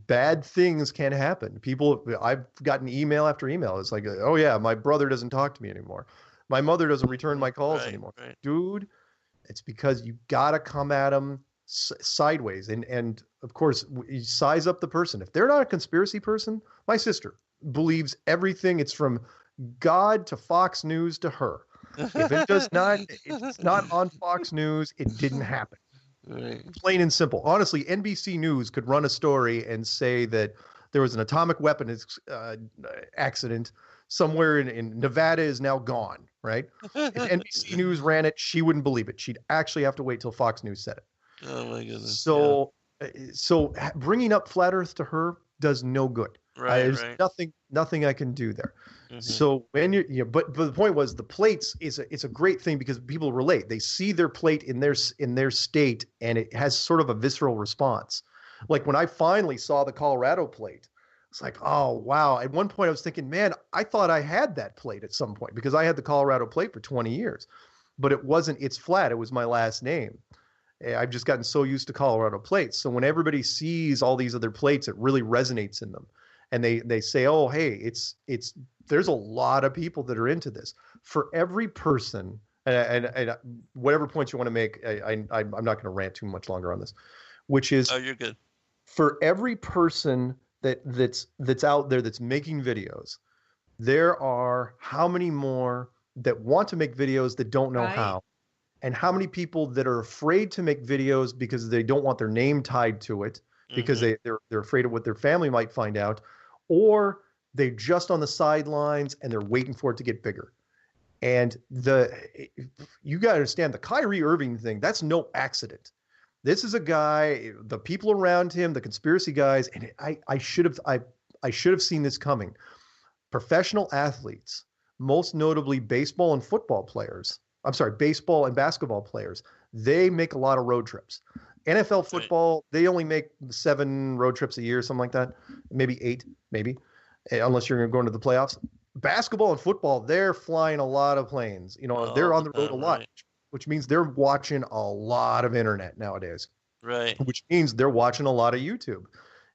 Bad things can happen. People, I've gotten email after email. It's like, oh yeah, my brother doesn't talk to me anymore. My mother doesn't return my calls anymore. Right. Dude, it's because you got to come at them sideways. And of course, you size up the person. If they're not a conspiracy person, my sister believes everything. It's from God to Fox News to her. If it's not on Fox News, it didn't happen. Right. Plain and simple. Honestly, NBC News could run a story and say that there was an atomic weapon accident somewhere in Nevada is now gone, right? If NBC News ran it, she wouldn't believe it. She'd actually have to wait till Fox News said it.
Oh my goodness.
So bringing up flat Earth to her does no good. There's nothing I can do there. Mm-hmm. So when but the point was, the plates it's a great thing because people relate. They see their plate in their state, and it has sort of a visceral response. Like when I finally saw the Colorado plate, it's like, oh wow. At one point I was thinking, man, I thought I had that plate at some point because I had the Colorado plate for 20 years, but it wasn't. It's flat. It was my last name. I've just gotten so used to Colorado plates. So when everybody sees all these other plates, it really resonates in them. And they say, oh, hey, there's a lot of people that are into this. For every person and whatever points you want to make, I'm not going to rant too much longer on this, which is,
Oh, you're good.
for every person that's out there that's making videos, there are how many more that want to make videos that don't know how, and how many people that are afraid to make videos because they don't want their name tied to it, because they're afraid of what their family might find out, or they're just on the sidelines and they're waiting for it to get bigger. And you got to understand, the Kyrie Irving thing, that's no accident. This is a guy, the people around him, the conspiracy guys, and I should have seen this coming. Professional athletes, most notably baseball and football players, baseball and basketball players, they make a lot of road trips. NFL football, they only make 7 road trips a year, something like that. Maybe 8, unless you're going to the playoffs. Basketball and football, they're flying a lot of planes. They're on the road a lot, which means they're watching a lot of internet nowadays.
Right.
Which means they're watching a lot of YouTube.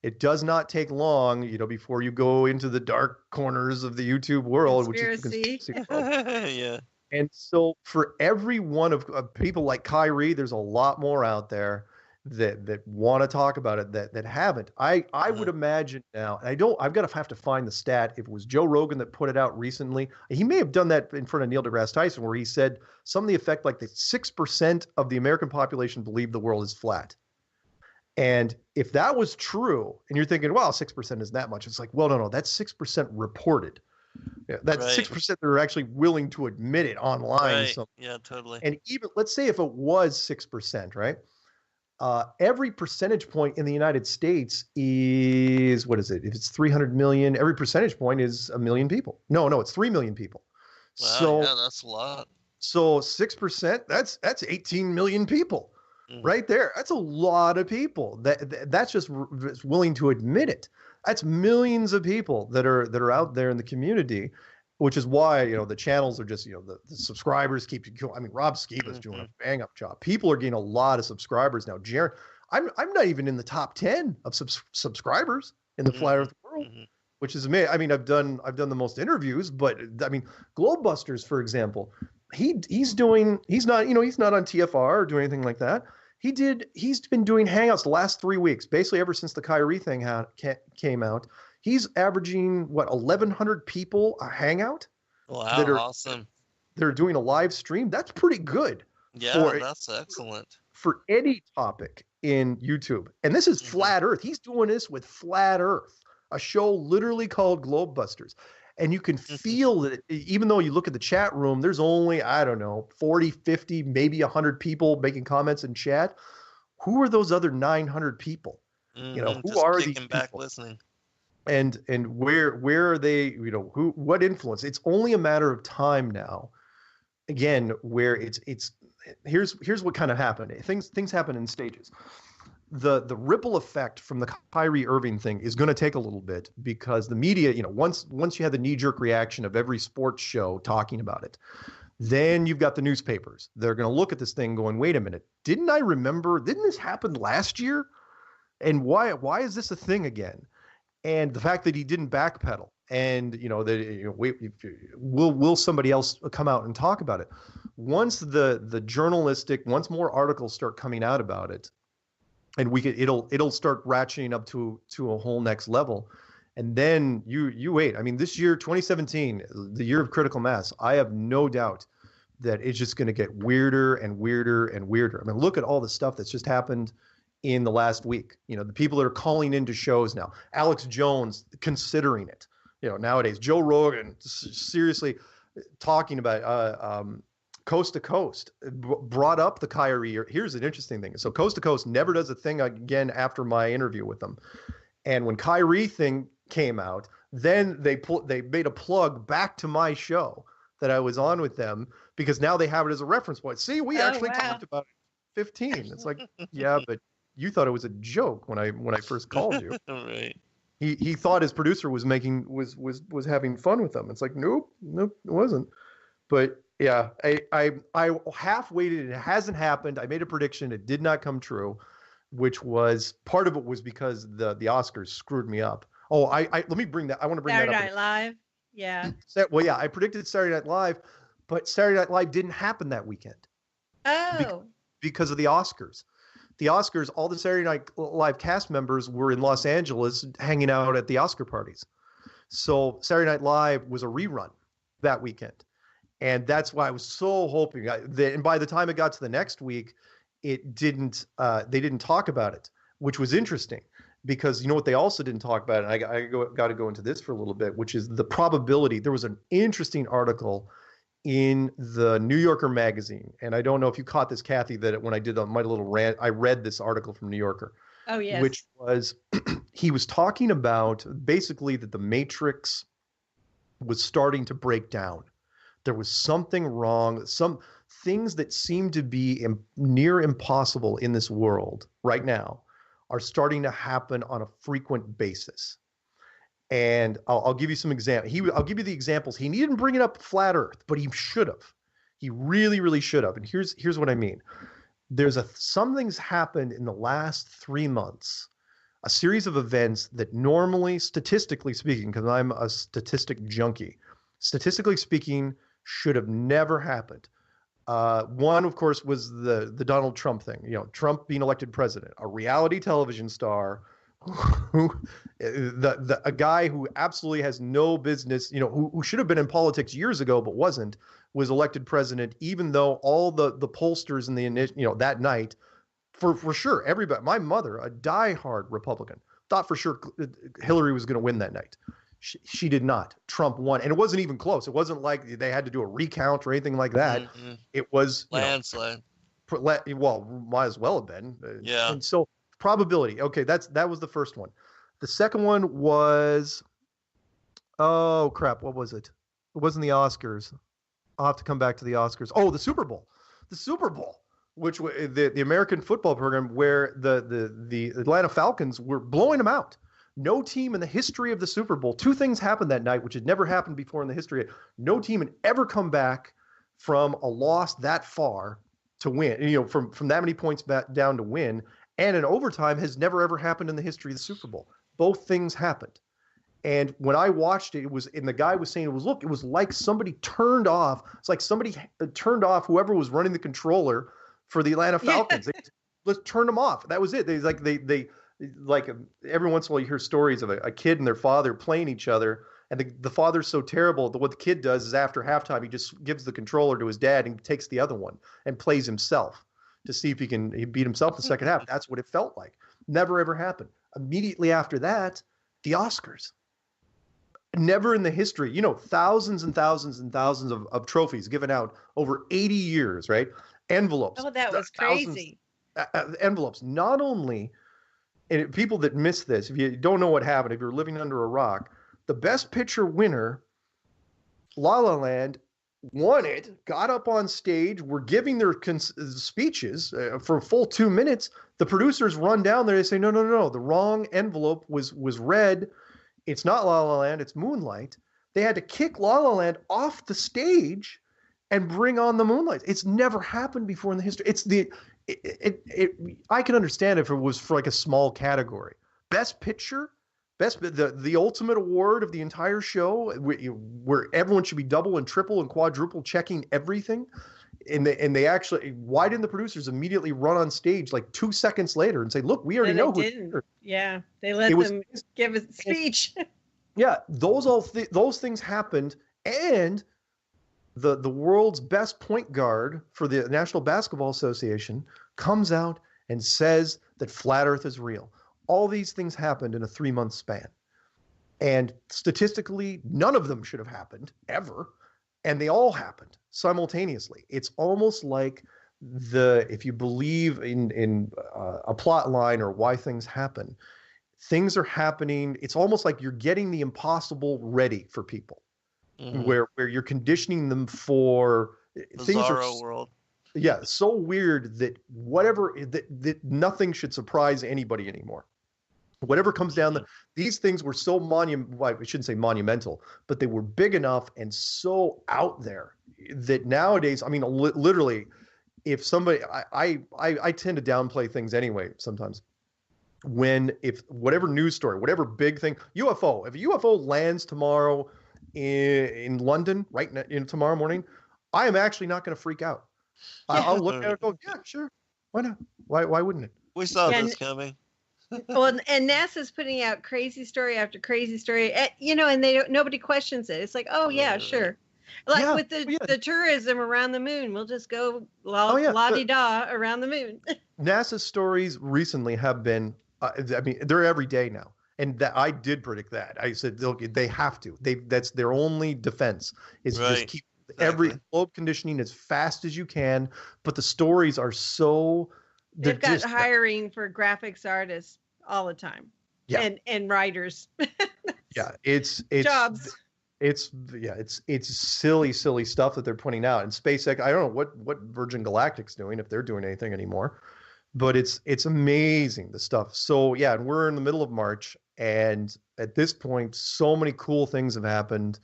It does not take long, before you go into the dark corners of the YouTube world,
Conspiracy.
which is the conspiracy world.
Yeah.
And so for every one of people like Kyrie, there's a lot more out there that want to talk about it that haven't. I would imagine now, and I've got to have to find the stat. If it was Joe Rogan that put it out recently, he may have done that in front of Neil deGrasse Tyson, where he said something to the effect like that 6% of the American population believe the world is flat. And if that was true, and you're thinking, well, 6% isn't that much. It's like, well, no, that's 6% reported. Yeah, that's 6% that are actually willing to admit it online.
Right.
So,
yeah, totally.
and even, let's say if it was 6%, right? Every percentage point in the United States is, what is it? If it's 300 million, every percentage point is 1 million people. No, it's 3 million people.
Wow,
So
yeah, that's a lot.
So 6%, that's 18 million people right there. That's a lot of people. That's just willing to admit it. That's millions of people that are out there in the community, which is why, the channels are just, the subscribers keep going. I mean, Rob Skiba's doing a bang up job. People are getting a lot of subscribers now. Jared, I'm not even in the top 10 of subscribers in the flat earth world, which is amazing. I mean, I've done the most interviews, but I mean, Globebusters, for example, he's not on TFR or doing anything like that. He's been doing hangouts the last 3 weeks, basically ever since the Kyrie thing came out. He's averaging 1,100 people a hangout.
Wow, awesome.
They're doing a live stream. That's pretty good.
Yeah, that's excellent.
For any topic in YouTube. And this is Flat Earth. He's doing this with Flat Earth, a show literally called Globebusters. And you can feel that even though you look at the chat room, there's only, 40, 50, maybe 100 people making comments in chat. Who are those other 900 people? Who are these people?
Listening.
And where are they, what influence? It's only a matter of time now, again, where here's what kind of happened. Things happen in stages. The ripple effect from the Kyrie Irving thing is going to take a little bit, because the media, once you have the knee-jerk reaction of every sports show talking about it, then you've got the newspapers. They're going to look at this thing going, wait a minute, didn't this happen last year? And why is this a thing again? And the fact that he didn't backpedal, and will somebody else come out and talk about it? Once once more articles start coming out about it, and it'll start ratcheting up to a whole next level. And then you wait. I mean, this year, 2017, the year of critical mass, I have no doubt that it's just going to get weirder and weirder and weirder. I mean, look at all the stuff that's just happened in the last week. the people that are calling into shows now, Alex Jones considering it, nowadays, Joe Rogan seriously talking about Coast to Coast brought up the Kyrie. Here's an interesting thing. So Coast to Coast never does a thing again after my interview with them. And when Kyrie thing came out, then they made a plug back to my show that I was on with them, because now they have it as a reference point. See, we actually talked about it 15. It's like, yeah, but you thought it was a joke when I first called you.
Right.
He thought his producer was having fun with them. It's like, nope, it wasn't. But yeah, I half waited. It hasn't happened. I made a prediction. It did not come true, which was part of it was because the Oscars screwed me up. Oh, let me bring that. I want to bring
Saturday
that up.
Night Live. Yeah.
Well, yeah, I predicted Saturday Night Live, But Saturday Night Live didn't happen that weekend
Oh.
because of the Oscars. The Oscars, all the Saturday Night Live cast members were in Los Angeles hanging out at the Oscar parties. So Saturday Night Live was a rerun that weekend. And that's why I was so hoping that, and by the time it got to the next week, it didn't, they didn't talk about it, which was interesting because you know what they also didn't talk about, and I got to go into this for a little bit, which is the probability. There was an interesting article in the New Yorker magazine, and I don't know if you caught this, Cathy, that when I did my little rant, I read this article from New Yorker.
Oh, yes.
Which was, he was talking about basically that the Matrix was starting to break down. There was something wrong, some things that seem to be near impossible in this world right now are starting to happen on a frequent basis. And I'll give you some examples. I'll give you the examples. He didn't bring it up flat Earth, but he should have. He really, really should have. And here's what I mean. Something's happened in the last 3 months, a series of events that normally, statistically speaking, because I'm a statistic junkie, statistically speaking, should have never happened. One, of course, was the Donald Trump thing. You know, Trump being elected president, a reality television star, a guy who absolutely has no business, you know, who should have been in politics years ago but wasn't, was elected president, even though all the pollsters in that night, for sure, everybody, my mother, a diehard Republican, thought for sure Hillary was going to win that night. She did not. Trump won, and it wasn't even close. It wasn't like they had to do a recount or anything like that. Mm-hmm. It was
landslide.
Well, might as well have been.
Yeah.
And so probability. Okay, that was the first one. The second one was, oh crap, what was it? It wasn't the Oscars. I'll have to come back to the Oscars. Oh, the Super Bowl. The Super Bowl, which the American football program where the Atlanta Falcons were blowing them out. No team in the history of the Super Bowl. Two things happened that night, which had never happened before in the history. No team had ever come back from a loss that far to win, you know, from that many points back down to win. And an overtime has never, ever happened in the history of the Super Bowl. Both things happened. And when I watched it, and the guy was saying, it was like somebody turned off. It's like somebody turned off whoever was running the controller for the Atlanta Falcons. Yeah. Let's turn them off. That was it. They every once in a while you hear stories of a kid and their father playing each other, and the father's so terrible that what the kid does is after halftime he just gives the controller to his dad and takes the other one and plays himself to see if he beat himself in the second half. That's what it felt like. Never ever happened. Immediately after that, the Oscars. Never in the history, you know, thousands and thousands and thousands of trophies given out over 80 years, right? Envelopes.
Oh, that was crazy.
Envelopes. Not only, and people that miss this, if you don't know what happened, if you're living under a rock, the Best Picture winner, La La Land, won it, got up on stage, were giving their speeches for a full 2 minutes. The producers run down there, they say, no, the wrong envelope was read. It's not La La Land, it's Moonlight. They had to kick La La Land off the stage and bring on the Moonlight. It's never happened before in the history. It's I can understand if it was for like a small category. Best Picture, the ultimate award of the entire show, where everyone should be double and triple and quadruple checking everything. And they actually, why didn't the producers immediately run on stage like 2 seconds later and say, look, we already know who didn't.
Yeah, they let them give a speech.
Yeah, those things happened, and the world's best point guard for the National Basketball Association comes out and says that flat Earth is real. All these things happened in a 3-month span. And statistically, none of them should have happened ever. And they all happened simultaneously. It's almost like if you believe in a plot line or why things happen, things are happening. It's almost like you're getting the impossible ready for people, where you're conditioning them for things
bizarro world.
Yeah, so weird that that nothing should surprise anybody anymore. Whatever comes down, these things were so I shouldn't say monumental, but they were big enough and so out there that nowadays, I mean, literally, if somebody, I tend to downplay things anyway sometimes. If whatever news story, whatever big thing, if a UFO lands tomorrow in London, tomorrow morning, I am actually not going to freak out. I'll look at it and go, yeah, sure. Why not? Why wouldn't it?
We saw this coming.
Well, and NASA's putting out crazy story after crazy story, and nobody questions it. It's like, oh yeah, sure. Like with the tourism around the moon, we'll just go la-di-da around the moon.
NASA's stories recently have been, I mean, they're every day now. And I did predict that. I said, look, they have to. That's their only defense is just keep every globe conditioning as fast as you can. But the stories are so...
They've got hiring for graphics artists all the time. Yeah. And writers.
Yeah, it's
jobs.
It's silly stuff that they're putting out. And SpaceX, I don't know what Virgin Galactic's doing, if they're doing anything anymore. But it's amazing, the stuff. So yeah, and we're in the middle of March, and at this point, so many cool things have happened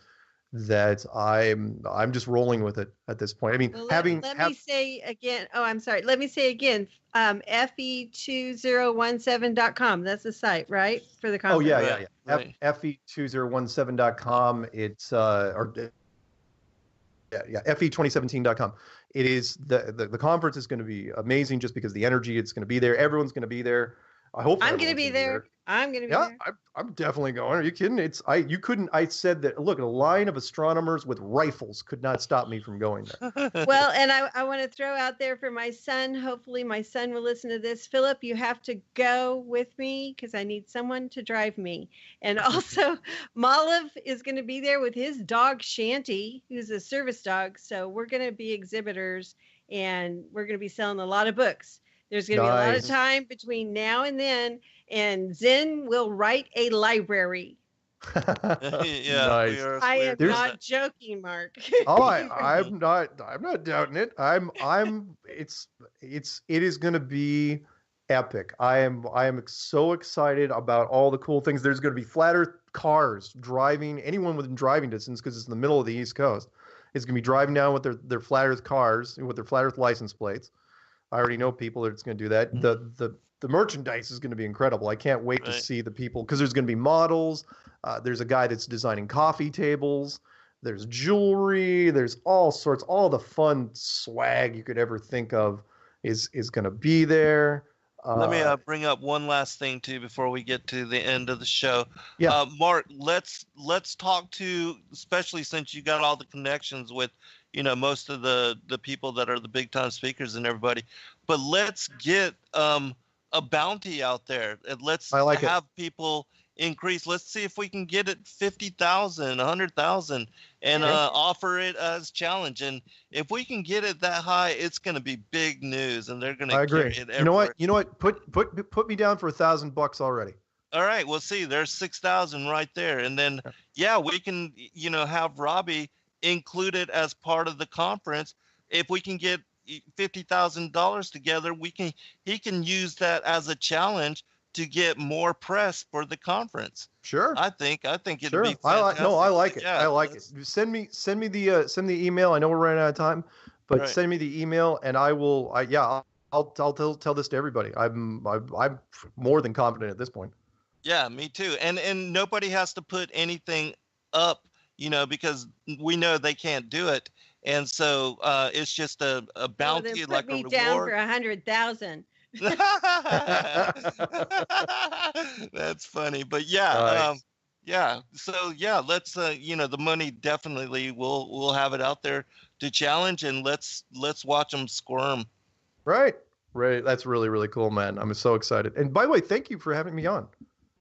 that I'm just rolling with it at this point. I mean,
let me say again. Oh, I'm sorry. Let me say again. fe2017.com. That's the site, right? For the conference.
Oh yeah. Right. fe2017.com. It's fe2017.com. It is the conference is going to be amazing just because the energy, it's going to be there. Everyone's going to be there. I hope
I'm going to be there. I'm going to be there.
I'm definitely going. Are you kidding? I said that, look, a line of astronomers with rifles could not stop me from going there.
Well, and I want to throw out there for my son, hopefully my son will listen to this. Philip, you have to go with me because I need someone to drive me. And also Moliv is going to be there with his dog Shanty, who's a service dog. So we're going to be exhibitors and we're going to be selling a lot of books. There's going to be a lot of time between now and then, and Zen will write a library.
Yeah,
nice.
I am not joking, Mark.
I'm not doubting it. It is going to be epic. I am so excited about all the cool things. There's going to be flat Earth cars driving, anyone within driving distance, because it's in the middle of the East Coast, is going to be driving down with their flat Earth cars with their flat Earth license plates. I already know people that's going to do that. The merchandise is going to be incredible. I can't wait to see the people, because there's going to be models. There's a guy that's designing coffee tables. There's jewelry. There's all the fun swag you could ever think of is going to be there.
Let me bring up one last thing too before we get to the end of the show.
Yeah.
Mark, let's talk to, especially since you got all the connections with, most of the people that are the big time speakers and everybody, but let's get a bounty out there and let's have people increase. Let's see if we can get it 50,000, 100,000 and offer it as challenge. And if we can get it that high, it's going to be big news and they're going to carry it everywhere.
You know what? Put me down for $1,000 already.
All right. Well, see, there's 6,000 right there. And then, we can, have Robbie included as part of the conference. If we can get $50,000 together, he can use that as a challenge to get more press for the conference.
Sure.
I think it'd be fantastic.
I like it. I like it. Send me the email. I know we're running out of time, but send me the email and I will. I'll tell this to everybody. I'm more than confident at this point. Yeah,
me too. And nobody has to put anything up, because we know they can't do it. And so it's just a bounty, like a reward.
Put me down for 100,000.
That's funny, but so let's the money definitely we'll have it out there to challenge, and let's watch them squirm.
Right. That's really, really cool, man. I'm so excited. And by the way, thank you for having me on.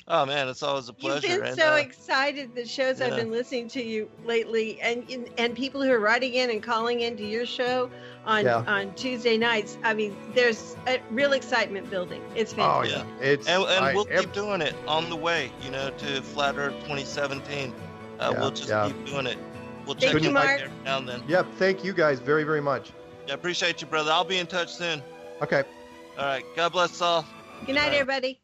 Oh man, it's always a pleasure.
You've been so excited. The shows I've been listening to you lately, and people who are writing in and calling into your show on Tuesday nights. I mean, there's a real excitement building. It's fantastic.
Oh yeah, we'll keep doing it on the way, to Flat Earth 2017. We'll just keep doing it. We'll check in right there now and then.
Yeah, thank you guys very, very much.
Yeah, appreciate you, brother. I'll be in touch soon.
Okay.
All right. God bless all.
Good night, everybody.